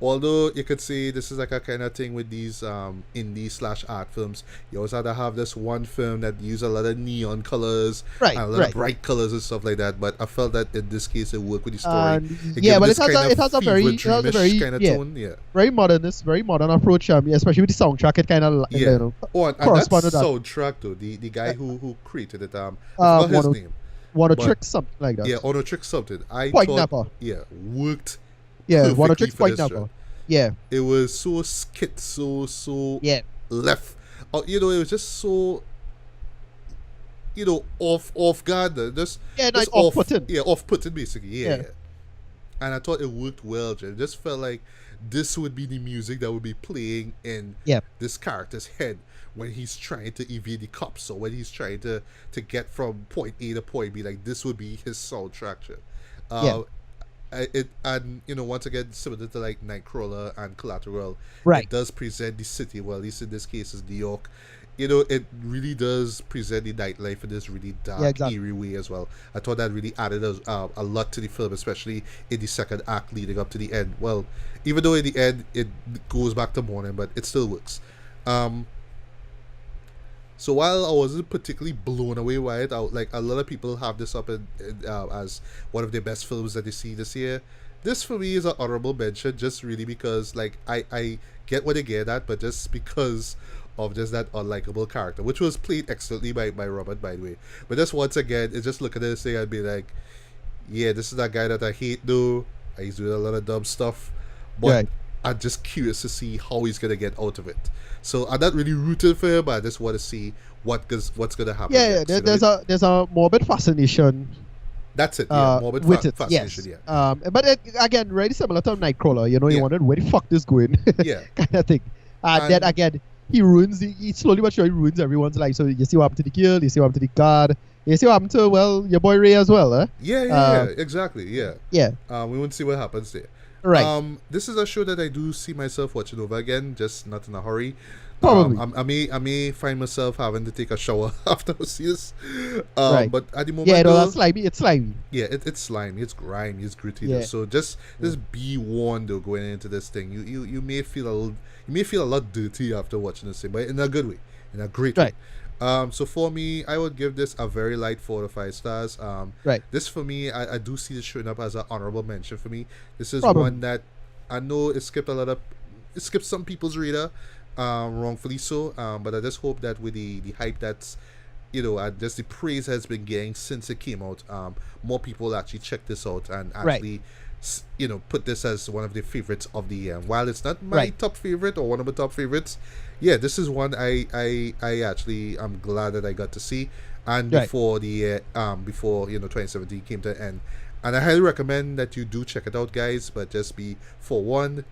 although you could say this is like a kind of thing with these indie/art films. You always have to have this one film that use a lot of neon colors, Right, and a lot right. of bright colors and stuff like that. But I felt that in this case it worked with the story. And It yeah, gave but this kind of it has a very dreamish kind of yeah, tone. Yeah. very modern approach. Especially with the soundtrack, it kind of Yeah. Oh, and that correspond to that. soundtrack though, the guy who created it, I forgot his name. Want to But- trick something like that. Yeah, Honor Trick something. I White thought, Napper. yeah, worked. Yeah, want to perfectly trick for White this Napper. job. Yeah, It was so skit, so yeah, left. It was just so, off guard. Just like off-putting. Yeah, off-putting basically. Yeah. Yeah. And I thought it worked well. It just felt like this would be the music that would be playing in Yeah. this character's head when he's trying to evade the cops, or when he's trying to get from point A to point B. Like, this would be his soundtrack. Yeah. Once again, similar to like Nightcrawler and Collateral, Right. it does present the city, well, at least in this case is New York, it really does present the nightlife in this really Yeah, dark, exactly. eerie way as well. I thought that really added a lot to the film, especially in the second act leading up to the end. Well, even though in the end it goes back to morning, but it still works. Um, so while I wasn't particularly blown away by it, like a lot of people have this up as one of their best films that they see this year. This for me is an honorable mention, just really because like I get what they get at, but just because of just that unlikable character, which was played excellently by Robert, by the way. But just once again, it's just look at this thing and be like, yeah, this is that guy that I hate though. He's doing a lot of dumb stuff, but Right. I'm just curious to see how he's gonna get out of it. So I'm not really rooted for him, but I just want to see what's gonna happen Yeah, next. there's a morbid fascination That's it. Yeah, morbid with it. fascination. Yes. Yeah, But again, very similar to Nightcrawler. You Yeah. wondered where the fuck this going, yeah, kind of thing. And then And- again, he slowly but surely ruins everyone's life. So you see what happened to the girl, you see what happened to the guard, you see what happened to your boy Ray as well, huh? yeah, exactly. Yeah. Yeah. We want to see what happens there. Right. This is a show that I do see myself watching over again, just not in a hurry. Probably. I may find myself having to take a shower after I see this. Right. But at the moment, Yeah, no, though, that's slimy. It's slimy. yeah, it's slimy, it's grimy, it's gritty. Yeah. So just be warned though going into this thing. You may feel a lot dirty after watching this thing, but in a good way, in a great Right. way. So for me, I would give this a very light 4 to 5 stars. Right. This for me, I do see this showing up as an honorable mention for me. This is Probably. one that I know it skipped some people's radar, wrongfully so. But I just hope that with the hype that's and just the praise has been getting since it came out, more people actually check this out and actually put this as one of their favorites of the year. While it's not my Right. top favorite or one of my top favorites, yeah, this is one I actually I'm glad that I got to see, and Right. before the year, before 2017 came to an end, and I highly recommend that you do check it out, guys. But just be forewarned,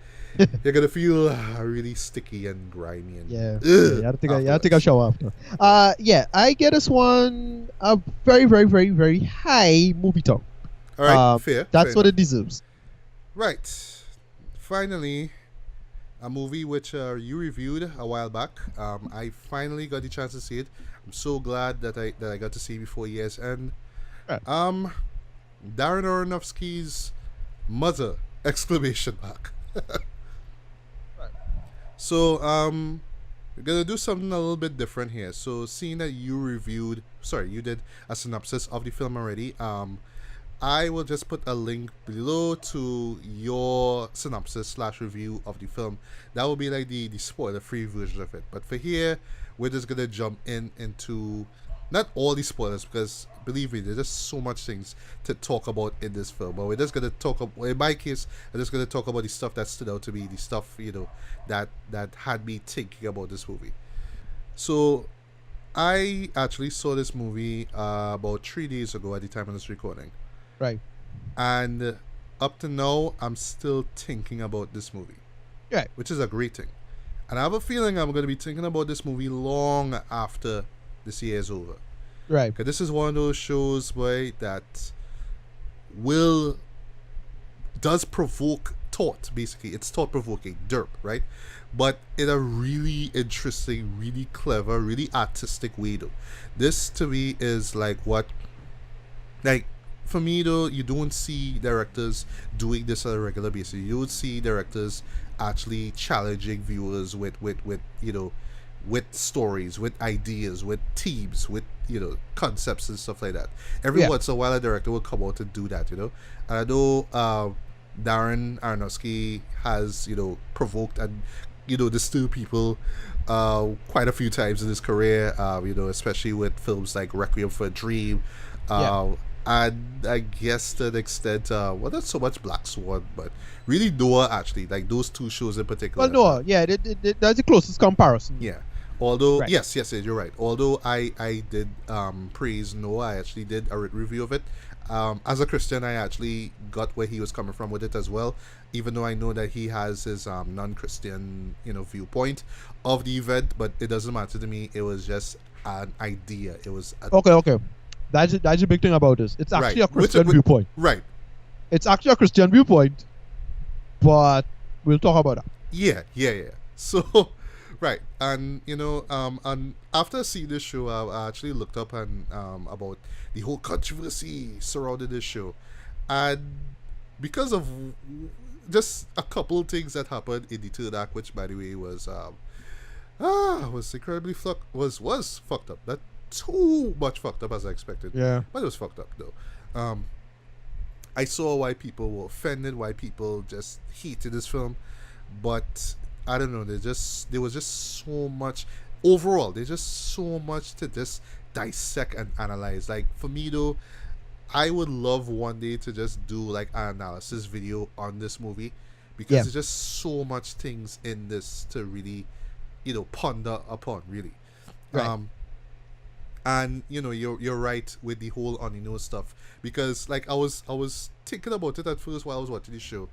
you're gonna feel really sticky and grimy and Yeah. ugh You have to take a afterwards. shower after. Yeah, I get this one a very, very, very, very high movie talk. All right, fair. That's fair what enough. it deserves. Right. Finally, a movie which you reviewed a while back. I finally got the chance to see it. I'm so glad that I got to see it before year's end. Right. Darren Aronofsky's Mother! Exclamation mark. So we're gonna do something a little bit different here. So seeing that you did a synopsis of the film already. I will just put a link below to your synopsis / review of the film. That will be like the spoiler free version of it. But for here, we're just gonna jump into not all the spoilers, because believe me, there's just so much things to talk about in this film. But we're just gonna in my case, I'm just gonna talk about the stuff that stood out to me, the stuff that had me thinking about this movie. So I actually saw this movie about 3 days ago at the time of this recording. Right. And up to now, I'm still thinking about this movie, Right. which is a great thing. And I have a feeling I'm going to be thinking about this movie long after this year is over. Right. Because this is one of those shows, boy, that does provoke thought, basically. It's thought-provoking, derp, right? But in a really interesting, really clever, really artistic way, though. This, to me, is like for me though, you don't see directors doing this on a regular basis. You don't see directors actually challenging viewers with stories, with ideas, with themes, with concepts and stuff like that. Every once in a while, a director will come out and do that. And I know Darren Aronofsky has provoked and distill people quite a few times in his career. Especially with films like Requiem for a Dream. And I guess to an extent, not so much Black Swan, but really Noah, actually, like those two shows in particular. Well, Noah, yeah, that's the closest comparison. Yeah. Although, Right. yes, you're right. Although I did praise Noah, I actually did a review of it. As a Christian, I actually got where he was coming from with it as well, even though I know that he has his non-Christian, viewpoint of the event, but it doesn't matter to me. It was just an idea. It was Okay. That's the big thing about this. It's actually a Christian viewpoint. Right. It's actually a Christian viewpoint, but we'll talk about that. Yeah. So Right, and and after seeing this show, I actually looked up and about the whole controversy surrounding this show, and because of just a couple things that happened in the third act, which by the way was incredibly was fucked up. Not too much fucked up as I expected, Yeah. but it was fucked up though. I saw why people were offended, why people just hated this film, but I don't know. There was just so much overall. There's just so much to just dissect and analyze. Like for me though, I would love one day to just do like an analysis video on this movie because Yeah. there's just so much things in this to really, ponder upon. Really. Right. And you're right with the whole Onino stuff because like I was thinking about it at first while I was watching the show,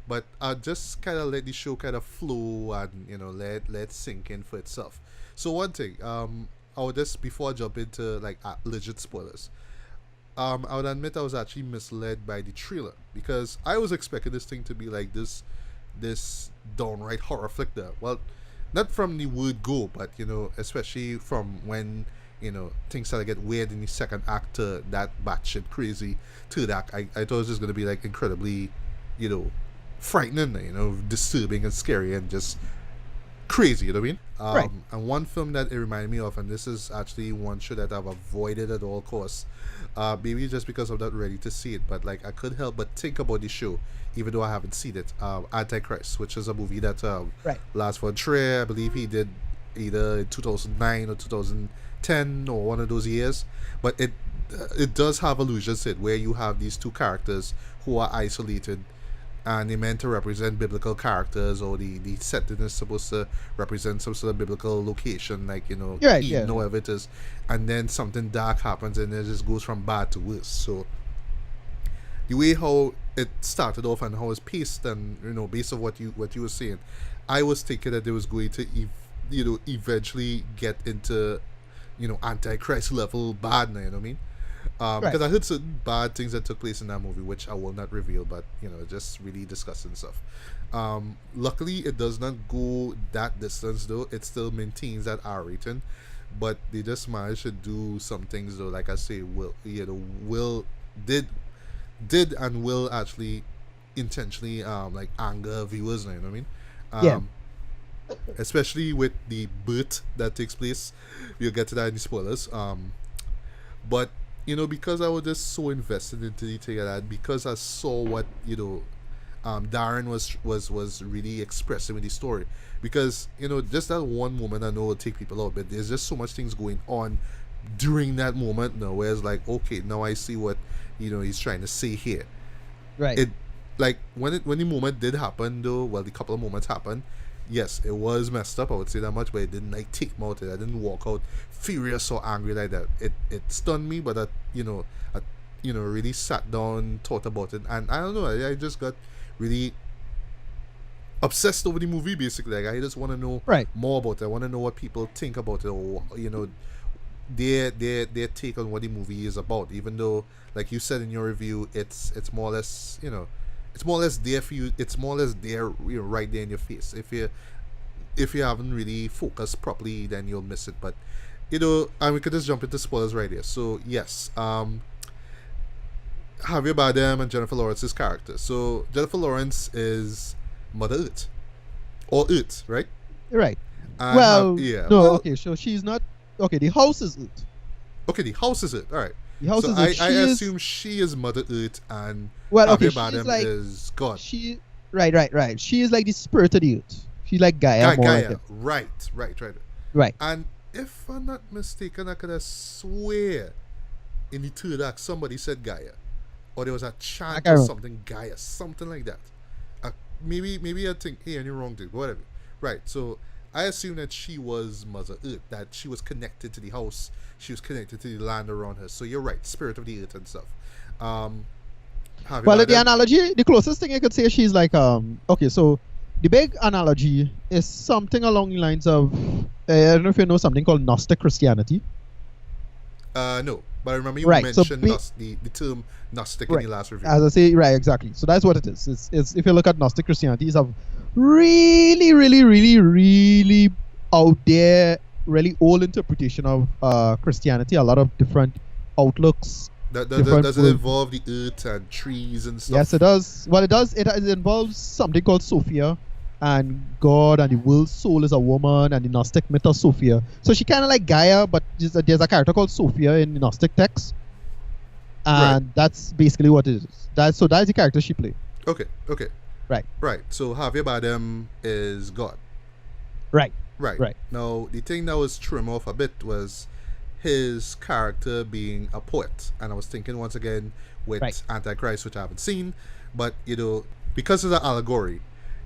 but I just kind of let the show kind of flow and let sink in for itself. So one thing, I would just before I jump into like legit spoilers, I would admit I was actually misled by the trailer because I was expecting this thing to be like this downright horror flick there. Well, not from the word go, but especially from when things started to get weird in the second act to that batshit crazy third act. I thought it was just gonna be like incredibly, frightening, disturbing and scary and just crazy, you know what I mean? Right. And one film that it reminded me of, and this is actually one show that I've avoided at all costs, maybe just because I'm not ready to see it, but like I could help but think about the show, even though I haven't seen it. Antichrist, which is a movie that Right. Lars von Trier, I believe he did either in 2009 or 2010 or one of those years, but it does have allusions to it where you have these two characters who are isolated and they're meant to represent biblical characters, or the setting is supposed to represent some sort of biblical location, like Right, Eden, yeah. or whatever it is, and then something dark happens and it just goes from bad to worse. So the way how it started off and how it's paced, and based on what you were saying, I was thinking that it was going to eventually get into Antichrist level bad now, you know what I mean? Right. Because I heard certain bad things that took place in that movie, which I will not reveal, but just really disgusting stuff. Luckily, it does not go that distance though. It still maintains that R rating, but they just managed to do some things though. Like I say, will did and will actually intentionally like anger viewers now, you know what I mean? Yeah. Especially with the birth that takes place. We'll get to that in the spoilers. But because I was just so invested into the thing, and because I saw what Darren was really expressing with the story, because just that one moment I know will take people out, but there's just so much things going on during that moment now, where it's like, okay, now I see what he's trying to say here. Right. It like when the moment did happen though, well, the couple of moments happened. Yes, it was messed up, I would say that much, but it didn't like take me out. I didn't walk out furious or angry like that. It stunned me, but I really sat down, thought about it, and I don't know, I just got really obsessed over the movie basically. Like I just want to know Right. more about it. I want to know what people think about it, or their take on what the movie is about. Even though, like you said in your review, it's more or less it's more or less there for you. It's more or less there, right there in your face. If you haven't really focused properly, then you'll miss it. But and we could just jump into spoilers right here. So yes, Javier Bardem and Jennifer Lawrence's character. So Jennifer Lawrence is Mother Earth, or Earth, right? Right. And Well, yeah. no. Well, Okay. So she's not. Okay. The house is it. okay, the house is it. All right. The house So is I, it. She I is. assume she is Mother Earth and Well, okay. Javier She's Bardem like is God. she. Right. She is like the spirit of the earth. She's like Gaia. More like Gaia. it. Right. Right. And if I'm not mistaken, I could have swear in the third act somebody said Gaia, or there was a chant can't or remember. something Gaia, something like that. Maybe I think, hey, and you're wrong, dude. Whatever. Right. So I assume that she was Mother Earth, that she was connected to the house, she was connected to the land around her. So you're right, spirit of the earth and stuff. Javier Well, the Bardem- analogy, the closest thing I could say, she's like Okay, so the big analogy is something along the lines of I don't know if you know something called Gnostic Christianity. No, but I remember you Right, so mentioned the term Gnostic Right. in the last review. As I say, right, exactly. So that's what it is. It's if you look at Gnostic Christianity, it's a really out there, really old interpretation of Christianity, a lot of different outlooks. Does it involve the earth and trees and stuff? Yes, it does. Well, it does. It involves something called Sophia, and God and the world's soul is a woman, and the Gnostic myth of Sophia. So she kind of like Gaia, but there's a character called Sophia in the Gnostic text, and that's basically what it is. That's the character she played. Okay. Right. So Javier Bardem is God. Right. Now, the thing that was trimmed off a bit was his character being a poet, and I was thinking once again with Antichrist, which I haven't seen, but because it's an allegory,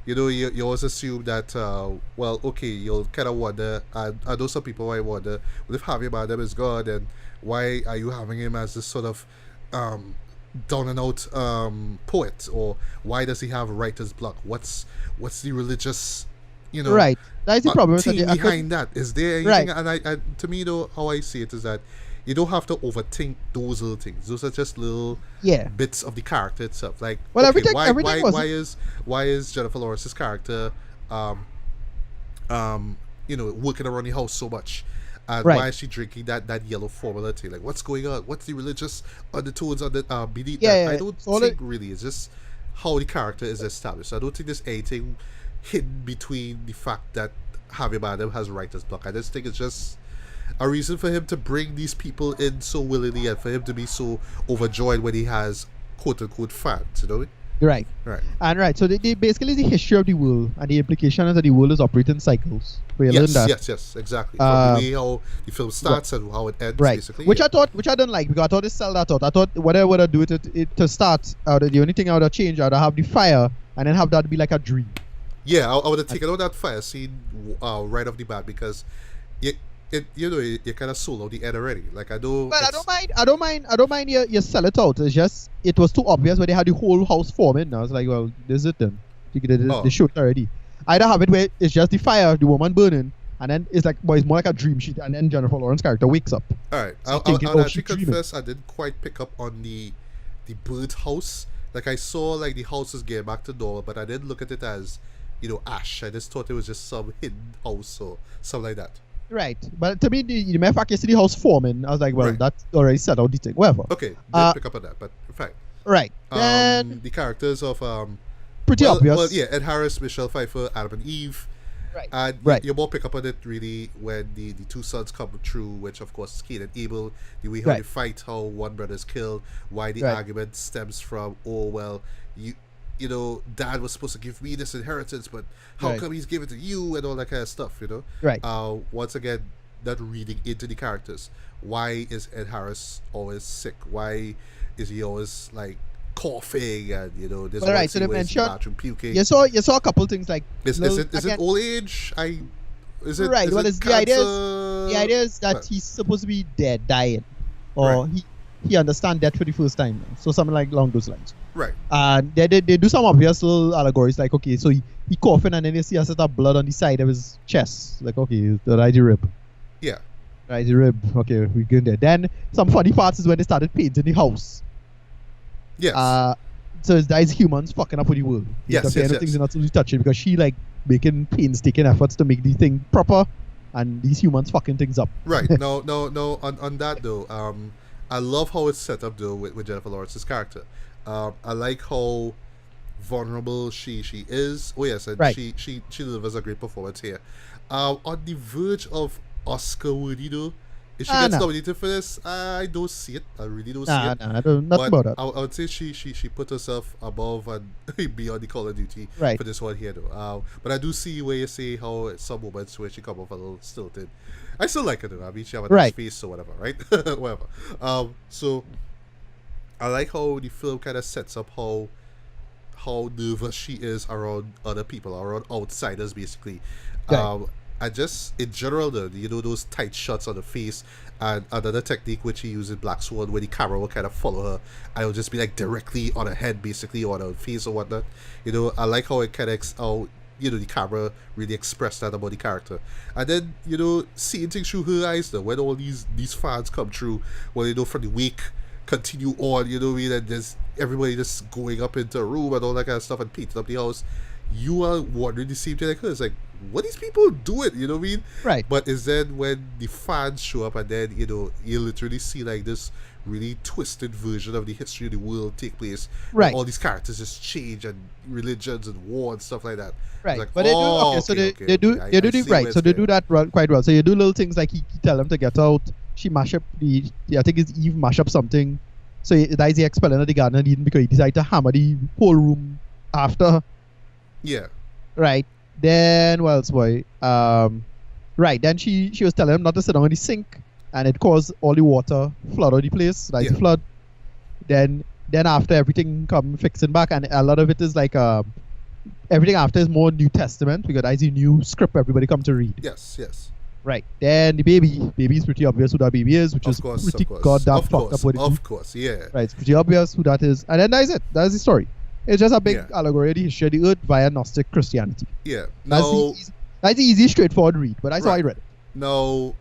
you always assume that you'll kind of wonder. I know some people might wonder, well, if Javier Bardem is God, then why are you having him as this sort of down and out poet, or why does he have writer's block? What's the religious right? That's the problem behind that. Is there anything? And I to me though, how I see it is that you don't have to overthink those little things. Those are just little bits of the character itself. Like, well, okay, everything why is Jennifer Lawrence's character working around the house so much? And why is she drinking that yellow formula tea? Like, what's going on? What's the religious undertones on the beneath that? I don't think really. It's just how the character is established. So I don't think there's anything hidden between the fact that Javier Bardem has writer's block. I just think it's just a reason for him to bring these people in so willingly, and for him to be so overjoyed when he has quote unquote fans. Right. So they basically the history of the world, and the implication is that the world is operating cycles. Yes, exactly. From the way how the film starts and how it ends, basically. Which I didn't like, because I thought it sell that out. I thought whatever would I do it to start out, the only thing I would have changed, I would have the fire, and then have that be like a dream. Yeah, I would have taken out that fire scene right off the bat, because you kind of sold out the end already. Like, I don't. But I don't mind. You sell it out. It's just it was too obvious when they had the whole house forming. I was like, well, this is it then. They showed it already. Either have it where it's just the fire, the woman burning, and then it's like, it's more like a dream sheet, and then Jennifer Lawrence's character wakes up. All right, I'll actually confess, I didn't quite pick up on the burnt house. Like, I saw like the house was getting back to normal, but I didn't look at it as ash. I just thought it was just some hidden house or something like that. Right, but to me, the matter of fact, you see the house forming. I was like, well, that's already set out the thing. Whatever. Okay, didn't pick up on that, but fine. Right. Then the characters of pretty obvious. Well, yeah, Ed Harris, Michelle Pfeiffer, Adam and Eve. Right. And you more pick up on it really when the two sons come through, which of course is Cain and Abel. The way how they fight, how one brother is killed, why the argument stems from, Dad was supposed to give me this inheritance, but how come he's giving it to you, and all that kind of stuff, Right. Once again, that reading into the characters. Why is Ed Harris always sick? Why is he always like coughing, and there's one scene where he's in the bathroom puking? You saw a couple things like is it old age? Is it right? Is the idea is that he's supposed to be dead, dying, or he understands death for the first time. So something like along those lines. Right. And they do some obvious little allegories, like, okay, so he coughing, and then you see a set of blood on the side of his chest. Like, okay, the right rib. Yeah. Right rib. Okay, we're good there. Then some funny parts is when they started painting the house. Yes. So that is humans fucking up with the world. Yes. Things are not really touching, because she like making painstaking efforts to make the thing proper, and these humans fucking things up. Right. No. On that though, I love how it's set up though with Jennifer Lawrence's character. I like how vulnerable she is. Oh yes, and she delivers a great performance here. On the verge of Oscar worthy though. If she gets nominated for this, I don't see it. I really don't see it. I don't. Nothing about that. I would say she put herself above and beyond the Call of Duty for this one here though. But I do see where you say how at some moments where she come off a little stilted. I still like her though. I mean, she have a nice face or whatever, right? Whatever. So I like how the film kind of sets up how nervous she is around other people, around outsiders, basically. I just, in general, though, those tight shots on the face, and another technique which he uses in Black Swan, where the camera will kind of follow her, and it'll just be like directly on her head, basically, or on her face or whatnot. I like how it kind of, the camera really expressed that about the character. And then, seeing things through her eyes, though, when all these fans come through, well, from the wake continue on, and there's everybody just going up into a room and all that kind of stuff and painting up the house. You are wondering the same thing like her. It's like, what these people do it, you know what I mean? Right. But is then when the fans show up and then, you literally see like this really twisted version of the history of the world take place. Where Right. all these characters just change and religions and war and stuff like that. Right. Like, But they do okay, so they do I it see right. where So it's they going. do that quite well. So you do little things like he tell them to get out. She mash up I think it's Eve mash up something. So that is the expelling of the Garden of Eden because he decided to hammer the whole room after. Yeah. Right. Then what else, boy? Right. Then she was telling him not to sit down in the sink, and it caused all the water flood out the place. That's the flood. Then after everything come fixing back, and a lot of it is like everything after is more New Testament because that's the new script everybody come to read. Yes. Right. Then the baby is pretty obvious who that baby is, which is pretty goddamn fucked up. Of course, yeah. Right. It's pretty obvious who that is, and then that's it. That's the story. It's just a big allegory of the history of the earth via Gnostic Christianity. Yeah. That's the easy, straightforward read, but that's how I read it. Now,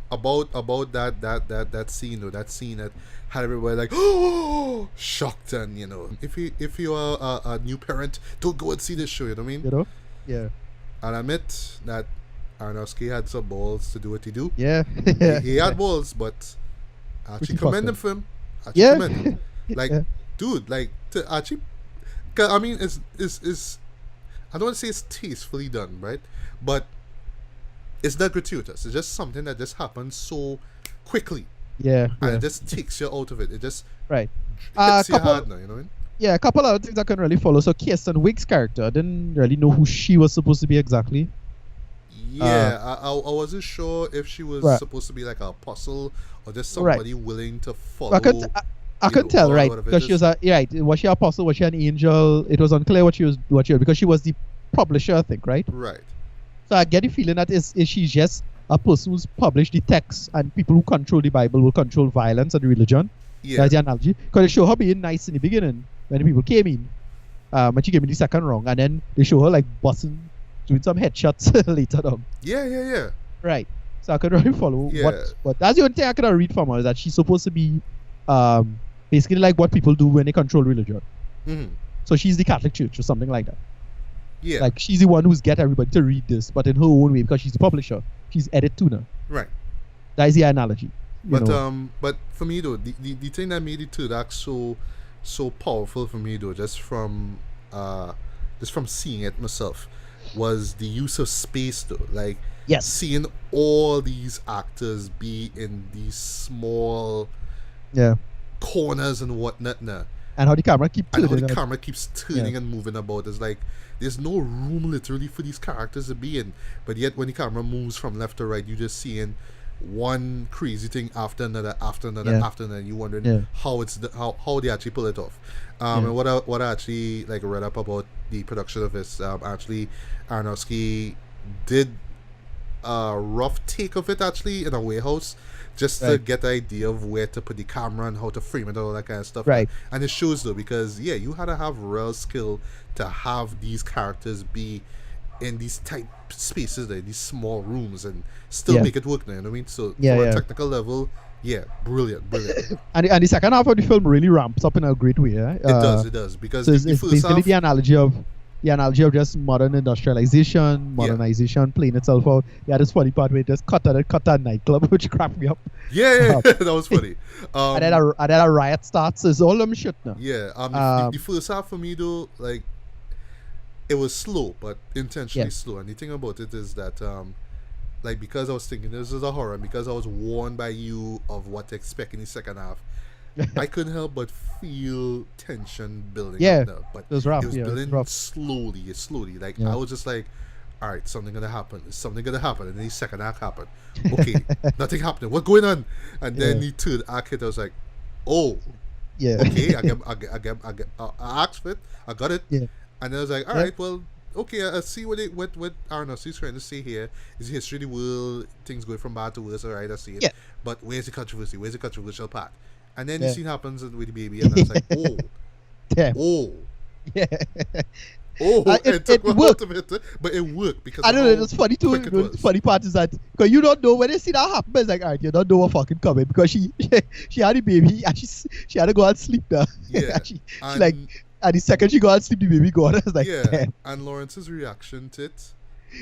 about that scene though, that scene that had everybody like, oh, shocked, and if you are a new parent, don't go and see this show. You know what I mean? Yeah. And I admit that Aronofsky had some balls to do what he do. Yeah. he had balls, but I actually commend him for him. Commend him. Like, dude, like to actually, I mean, it's I don't want to say it's tastefully done, right? But it's not gratuitous. It's just something that just happens so quickly. Yeah. And it just takes you out of it. It just hits you hard now, you know what I mean? Yeah, a couple other things I couldn't really follow. So Kirsten Wiig's character, I didn't really know who she was supposed to be exactly. Yeah, I wasn't sure if she was supposed to be like an apostle or just somebody willing to follow. I couldn't tell, right? Because she was was she an apostle? Was she an angel? It was unclear what she was because she was the publisher, I think, right? Right. So I get the feeling that is she just a person who's published the text, and people who control the Bible will control violence and religion. Yeah. That's the analogy. Because they show her being nice in the beginning when the people came in, when she came in the second round, and then they show her like doing some headshots later on. Yeah. Right. So I couldn't really follow what that's the only thing I could read from her, is that she's supposed to be basically like what people do when they control religion. Mm-hmm. So she's the Catholic Church or something like that. Yeah. Like she's the one who's get everybody to read this, but in her own way because she's the publisher. She's edit tuner. Right. That is the analogy. But for me though, the thing that made the third act so powerful for me though, just from seeing it myself, was the use of space though. Like seeing all these actors be in these small corners and whatnot now. And how the camera keeps turning and moving about. It's like there's no room literally for these characters to be in. But yet when the camera moves from left to right, you're just seeing one crazy thing after another, and you're wondering how they actually pull it off. And what I actually like read up about the production of this, actually Aronofsky did a rough take of it actually in a warehouse, just to get the idea of where to put the camera and how to frame it and all that kind of stuff. Right. And it shows though, because you had to have real skill to have these characters be in these tight spaces there, these small rooms, and still make it work now, you know what I mean? So from a technical level, brilliant. and the second half of the film really ramps up in a great way. It does, because so the it's first basically half, the analogy of just modernization playing itself out. Yeah, this funny part where it just cut that nightclub, which cracked me up. That was funny. And then a riot starts. It's all them shit now. The first half for me though, like, it was slow, but intentionally slow. And the thing about it is that, like, because I was thinking this is a horror, and because I was warned by you of what to expect in the second half, I couldn't help but feel tension building up now. But it was rough. It was building slowly. Like, I was just like, all right, something gonna happen. Is something gonna happen? And then the second act happened. Okay, nothing happened. What's going on? And then the third act hit. I was like, oh, okay. I asked for it. I got it. Yeah. And then I was like, all right, well, okay, I see what Aronofsky's trying to say here. Is history of the world, things going from bad to worse, all right, I see it. Yeah. But where's the controversy? Where's the controversial part? And then the scene happens with the baby, and I was like, oh. Damn. Oh. Yeah. It took me out of it, but it worked because I don't know. It's funny too. The funny part is that because you don't know when you see that happen, it's like, all right, you don't know what fucking coming because she had the baby and she had to go and sleep now. Yeah. she like, and the second she go and sleep, the baby gone. I was like, yeah. damn. And Lawrence's reaction to it,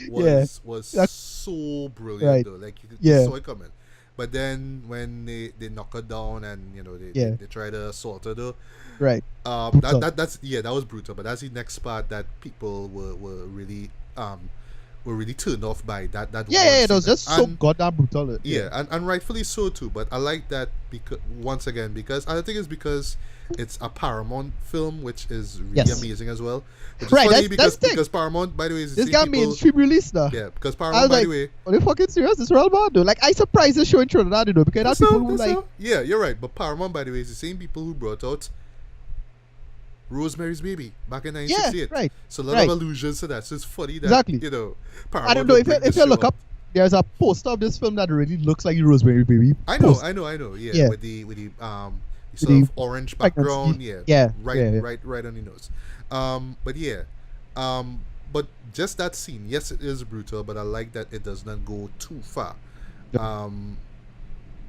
Yeah. was That, so brilliant right. though. Like you Yeah. saw it coming. But then when they knock her down and Yeah. they try to assault her though, Right. Brutal. that's yeah, that was brutal. But that's the next part that people were really turned off by that Yeah, one yeah, it scene. was just so And goddamn brutal. Yeah. yeah, and rightfully so too. But I like that because once again, because I think it's because it's a Paramount film, which is really Yes. amazing as well. Which is Right, funny that's the thing. because Paramount, by the way, is the This same got people. mainstream release now. Yeah, because I Paramount, was by like, the way, are you fucking serious? This real bad though. Like, I surprised the show in Trinidad, because there are people who like. yeah, you're right. But Paramount, by the way, is the same people who brought out Rosemary's Baby back in Yeah, 1968. right. So a lot Right. of allusions to that. So it's funny that Exactly. Paramount I don't know will if bring if this you show look up, there's a poster of this film that really looks like the Rosemary Baby. I know, poster. I know. Yeah, Yeah. with the With sort the of orange pregnancy. background. Yeah, Yeah, right, yeah, yeah. right on the nose. But yeah, but just that scene. Yes, it is brutal, but I like that it does not go too far. Um,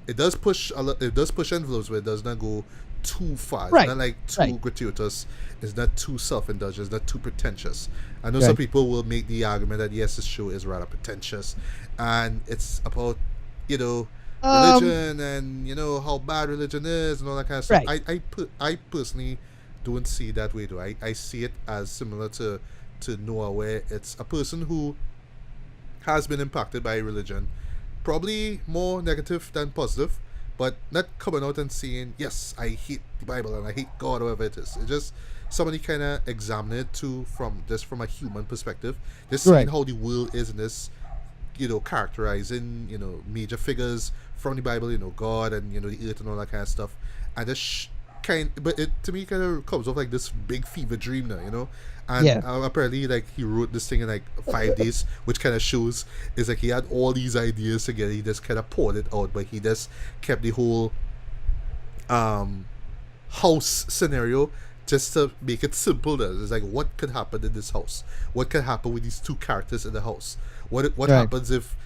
it does push a lot. It does push envelopes, but it does not go too far. It's Right, not like too right. gratuitous. It's not too self-indulgent. It's not too pretentious. I know some Right. people will make the argument that yes, this show is rather pretentious, and it's about you know religion and how bad religion is and all that kind of stuff. Right. I personally don't see it that way though. I see it as similar to Noah, where it's a person who has been impacted by religion, probably more negative than positive, but not coming out and saying, yes, I hate the Bible and I hate God, or whatever it is. It's just somebody kind of examine it too from a human perspective, just seeing Right. how the world is in this, characterizing, major figures from the Bible, God and, the earth and all that kind of stuff. And just but it to me kind of comes off like this big fever dream now, and Yeah. apparently like he wrote this thing in like 5 days, which kind of shows is like he had all these ideas together, he just kind of poured it out, but he just kept the whole house scenario just to make it simple. It's like, what could happen in this house, what could happen with these two characters in the house, what Right. happens if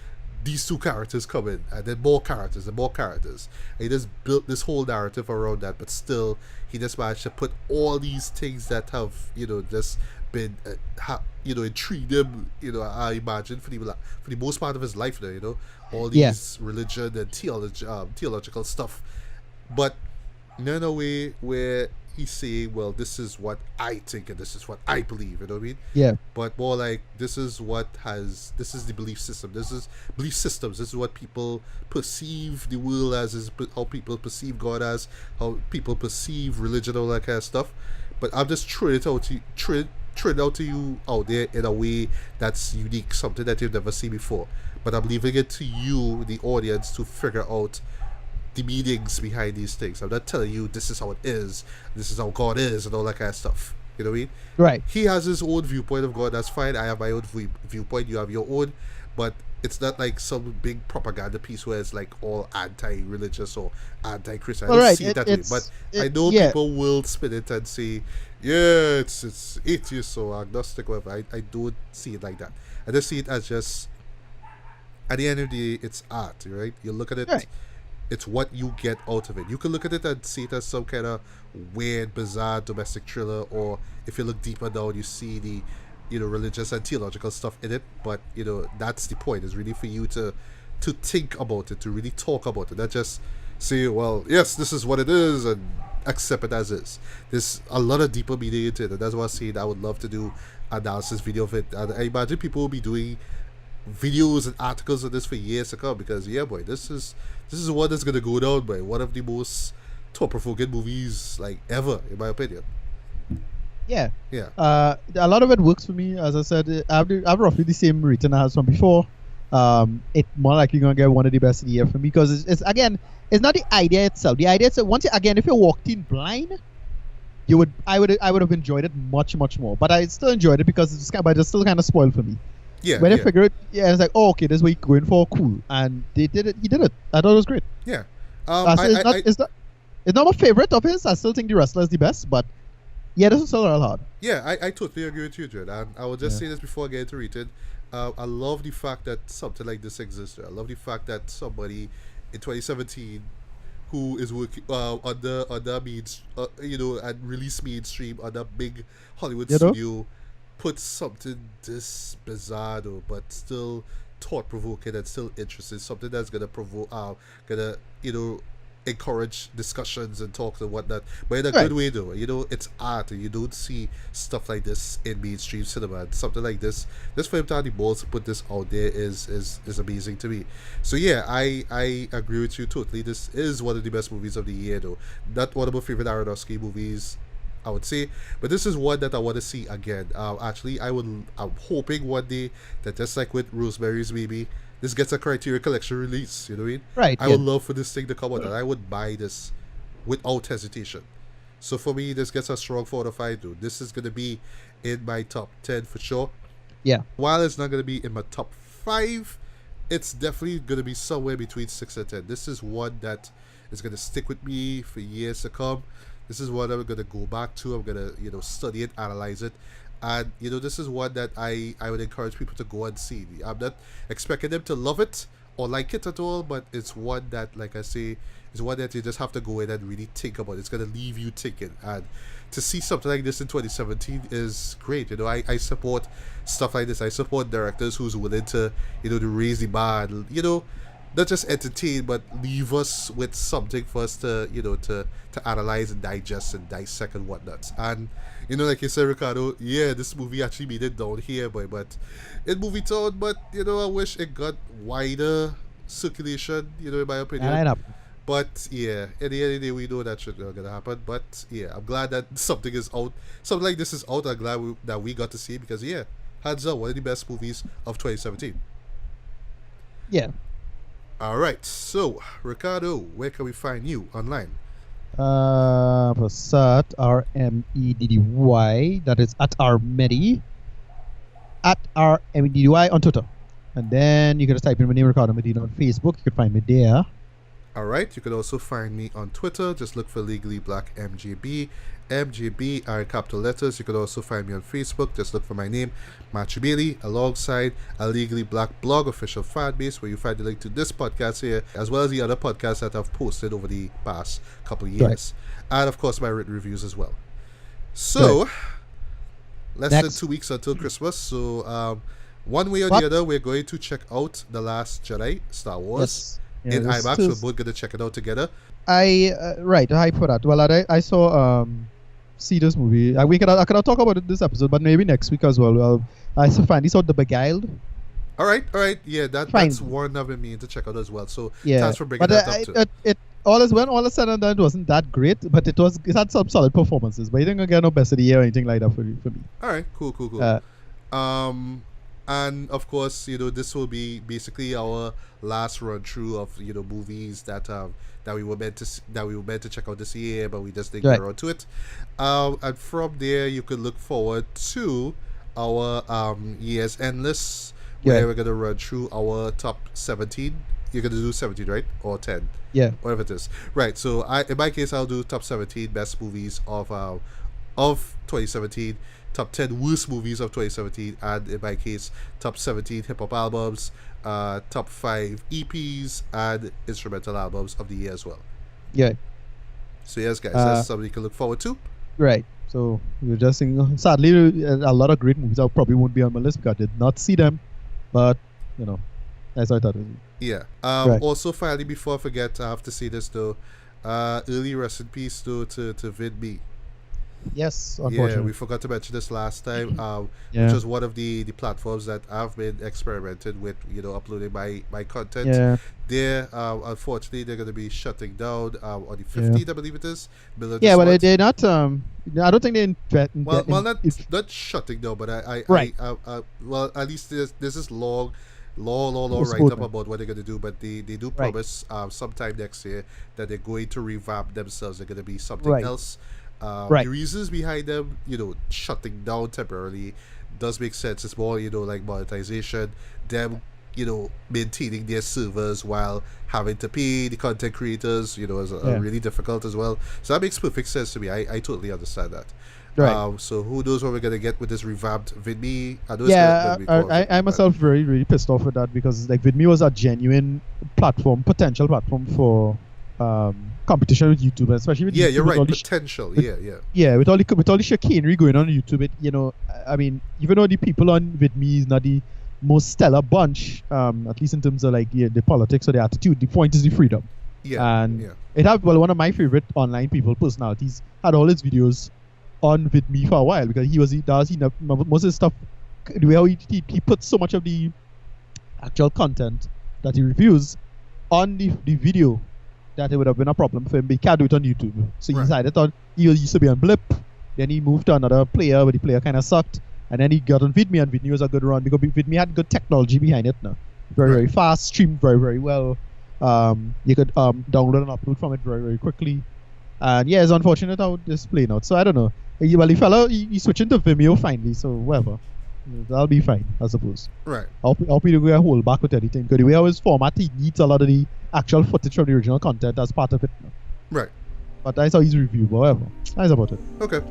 these two characters come in and then more characters and more characters, and he just built this whole narrative around that, but still he just managed to put all these things that have just been intrigued him, I imagine for the most part of his life now, all Yeah. these religion and theological stuff, but in a way where he's saying, well, this is what I think and this is what I believe, you know what I mean? Yeah. But more like this is the belief system. This is belief systems. This is what people perceive the world as, is how people perceive God as, how people perceive religion, all that kind of stuff. But I'm just throwing it out to you out there in a way that's unique, something that you've never seen before. But I'm leaving it to you, the audience, to figure out the meanings behind these things. I'm not telling you this is how it is, this is how God is, and all that kind of stuff. You know what I mean? Right. He has his own viewpoint of God. That's fine. I have my own viewpoint. You have your own, but it's not like some big propaganda piece where it's like all anti-religious or anti-Christian. I Well, don't right, see it that way. But I know yeah. people will spin it and say, yeah, it's atheist or agnostic, whatever. I don't see it like that. I just see it as just, at the end of the day, it's art, right? You look at it. Right. It's what you get out of it. You can look at it and see it as some kind of weird, bizarre domestic thriller, or if you look deeper down, you see the, religious and theological stuff in it. But that's the point. It's really for you to think about it, to really talk about it, not just say, well, yes, this is what it is, and accept it as is. There's a lot of deeper meaning into it, and that's why I said I would love to do analysis video of it. And I imagine people will be doing videos and articles of this for years to come, because yeah, boy, this is what is gonna go down, boy. One of the most thought-provoking movies like ever, in my opinion. Yeah. Yeah. A lot of it works for me. As I said, I've roughly the same rating I had from before. It more likely gonna get one of the best of the year for me, because it's again, it's not the idea itself. The idea itself, if you walked in blind, I would have enjoyed it much more. But I still enjoyed it because it's still kind of spoiled for me. Yeah. When I figured it, it's like, oh, okay, this is what you're going for, cool. And they did it. He did it. I thought it was great. Yeah. It's not my favorite of his. I still think the wrestler is the best, but yeah, this was still real hard. Yeah, I totally agree with you, Jed. And I will just say this before I get into rated. I love the fact that something like this exists. I love the fact that somebody in 2017 who is working under means, and release mainstream on a big Hollywood studio, put something this bizarre though, but still thought provoking and still interesting, something that's gonna provoke, gonna you know encourage discussions and talks and whatnot, but in a Right. good way though. It's art, and you don't see stuff like this in mainstream cinema. And something like this film to have the balls to put this out there is amazing to me. So yeah, I agree with you totally. This is one of the best movies of the year though. Not one of my favorite Aronofsky movies, I would say, but this is one that I want to see again. Actually, I'm hoping one day that just like with Rosemary's Baby, this gets a Criterion Collection release. You know what I mean? Right. I Yeah. would love for this thing to come out, and I would buy this without hesitation. So for me, this gets a strong 4 out of 5. Dude, this is gonna be in my top 10 for sure. Yeah. While it's not gonna be in my top 5, it's definitely gonna be somewhere between 6 and 10. This is one that is gonna stick with me for years to come. This is what I'm gonna go back to. I'm gonna study it, analyze it, and this is one that I would encourage people to go and see. I'm not expecting them to love it or like it at all, but it's one that, like I say, is one that you just have to go in and really think about. It's gonna leave you thinking, and to see something like this in 2017 is great. I support stuff like this. I support directors who's willing to to raise the bar, and, not just entertain, but leave us with something for us to to analyze and digest and dissect and whatnot. And like you said, Ricardo, yeah, this movie actually made it down here, boy, but in movie town. But I wish it got wider circulation, in my opinion. Line up. But yeah, at the end of the day, we know that shit not gonna happen. But yeah, I'm glad that something is out, something like this is out. I'm glad that we got to see it, because yeah, hands down, one of the best movies of 2017. Yeah. All right, so Ricardo, where can we find you online? Prasad, RMEDDY. That is at Armedi. At RMEDDY on Twitter. And then you can just type in my name, Ricardo Medina, on Facebook. You can find me there. All right, you can also find me on Twitter. Just look for Legally Black MJB. MJB are in capital letters. You can also find me on Facebook. Just look for my name, Matthew Bailey, alongside a Legally Black blog official fan base, where you find the link to this podcast here, as well as the other podcasts that I've posted over the past couple of years. Right. And of course, my written reviews as well. So, less than 2 weeks until Christmas. So, one way or the other, we're going to check out The Last Jedi, Star Wars. Yes. Yeah, in IMAX. We're both going to check it out together. Right, hype for that. Well, I saw see this movie. I could talk about it this episode, but maybe next week as well. I finally saw The Beguiled. All right. Yeah, that's one I've been meaning to check out as well. So thanks for bringing that up too. All is said and done, it wasn't that great, but it had some solid performances. But you didn't get no best of the year or anything like that for me. All right, cool. And of course, this will be basically our last run through of movies that we were meant to check out this year, but we just didn't get around to it. And from there, you could look forward to our year's end list, where we're gonna run through our top 17. You're gonna do 17, right, or 10? Yeah, whatever it is. Right. So in my case, I'll do top 17 best movies of 2017. Top 10 worst movies of 2017, and in my case, top 17 hip-hop albums, top 5 EPs, and instrumental albums of the year as well. Yeah. So yes, guys, that's something you can look forward to. Right. So we're just saying, sadly, a lot of great movies I probably won't be on my list because I did not see them, but, that's how I thought it was. Yeah. Also, finally, before I forget, I have to say this, though. Early rest in peace, though, to VidMe. Yes, unfortunately. Yeah, we forgot to mention this last time, which was one of the platforms that I've been experimenting with, uploading my content. Yeah. There, unfortunately, they're going to be shutting down on the 15th, I believe it is. Yeah, but they're not, I don't think they're not shutting down, but well, at least there's this long write-up about what they're going to do, but they do promise sometime next year that they're going to revamp themselves. They're going to be something else. The reasons behind them, shutting down temporarily does make sense. It's more, like monetization, them, maintaining their servers while having to pay the content creators, is really difficult as well. So that makes perfect sense to me. I totally understand that. Right. So who knows what we're going to get with this revamped VidMe? I myself very, really pissed off with that, because like VidMe was a genuine potential platform for competition with YouTube, especially with Yeah, YouTube, you're with all right. the Potential. with- Yeah. with all the chicanery going on YouTube. I mean, even though the people on with me is not the most stellar bunch, at least in terms of like the politics or the attitude, the point is the freedom. Yeah. And Yeah. it had one of my favorite online people personalities had all his videos on with me for a while because most of his stuff, the way how he puts so much of the actual content that he reviews on the video, that it would have been a problem for him, but he can't do it on YouTube. So he Right. decided on he used to be on Blip, then he moved to another player, but the player kind of sucked, and then he got on VidMe, and VidMe was a good run because VidMe had good technology behind it now. Very, Right. very fast, streamed very, very well. You could download and upload from it very, very quickly. And yeah, it's unfortunate how this playing out. So I don't know. Well, the fellow, he's switching to Vimeo finally, so whatever. That'll be fine, I suppose. Right. I'll be going to hold back with anything. Because the way I was format, he needs a lot of the actual footage from the original content as part of it now. Right. But I saw his review, but whatever. That's about it. Okay.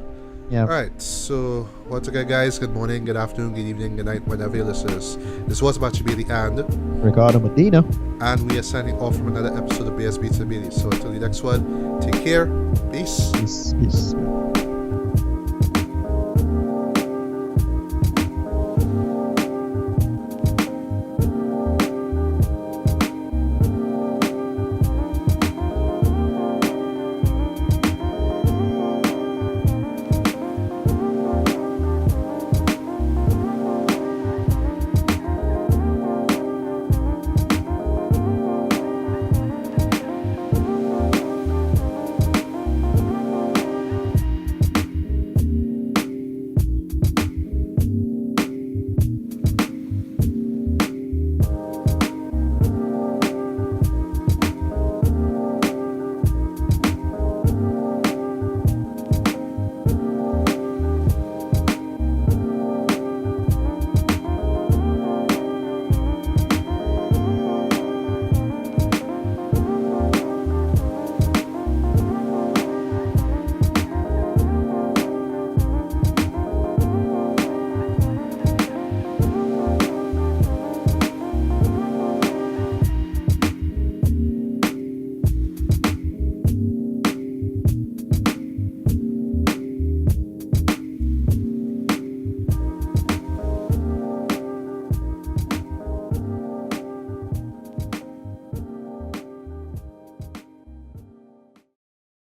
Yeah. All right. So once again, guys, good morning, good afternoon, good evening, good night, whenever you listen. This was about Billy and Ricardo Medina. we are signing off from another episode of BSB to Billy. So until the next one, take care. Peace. Peace.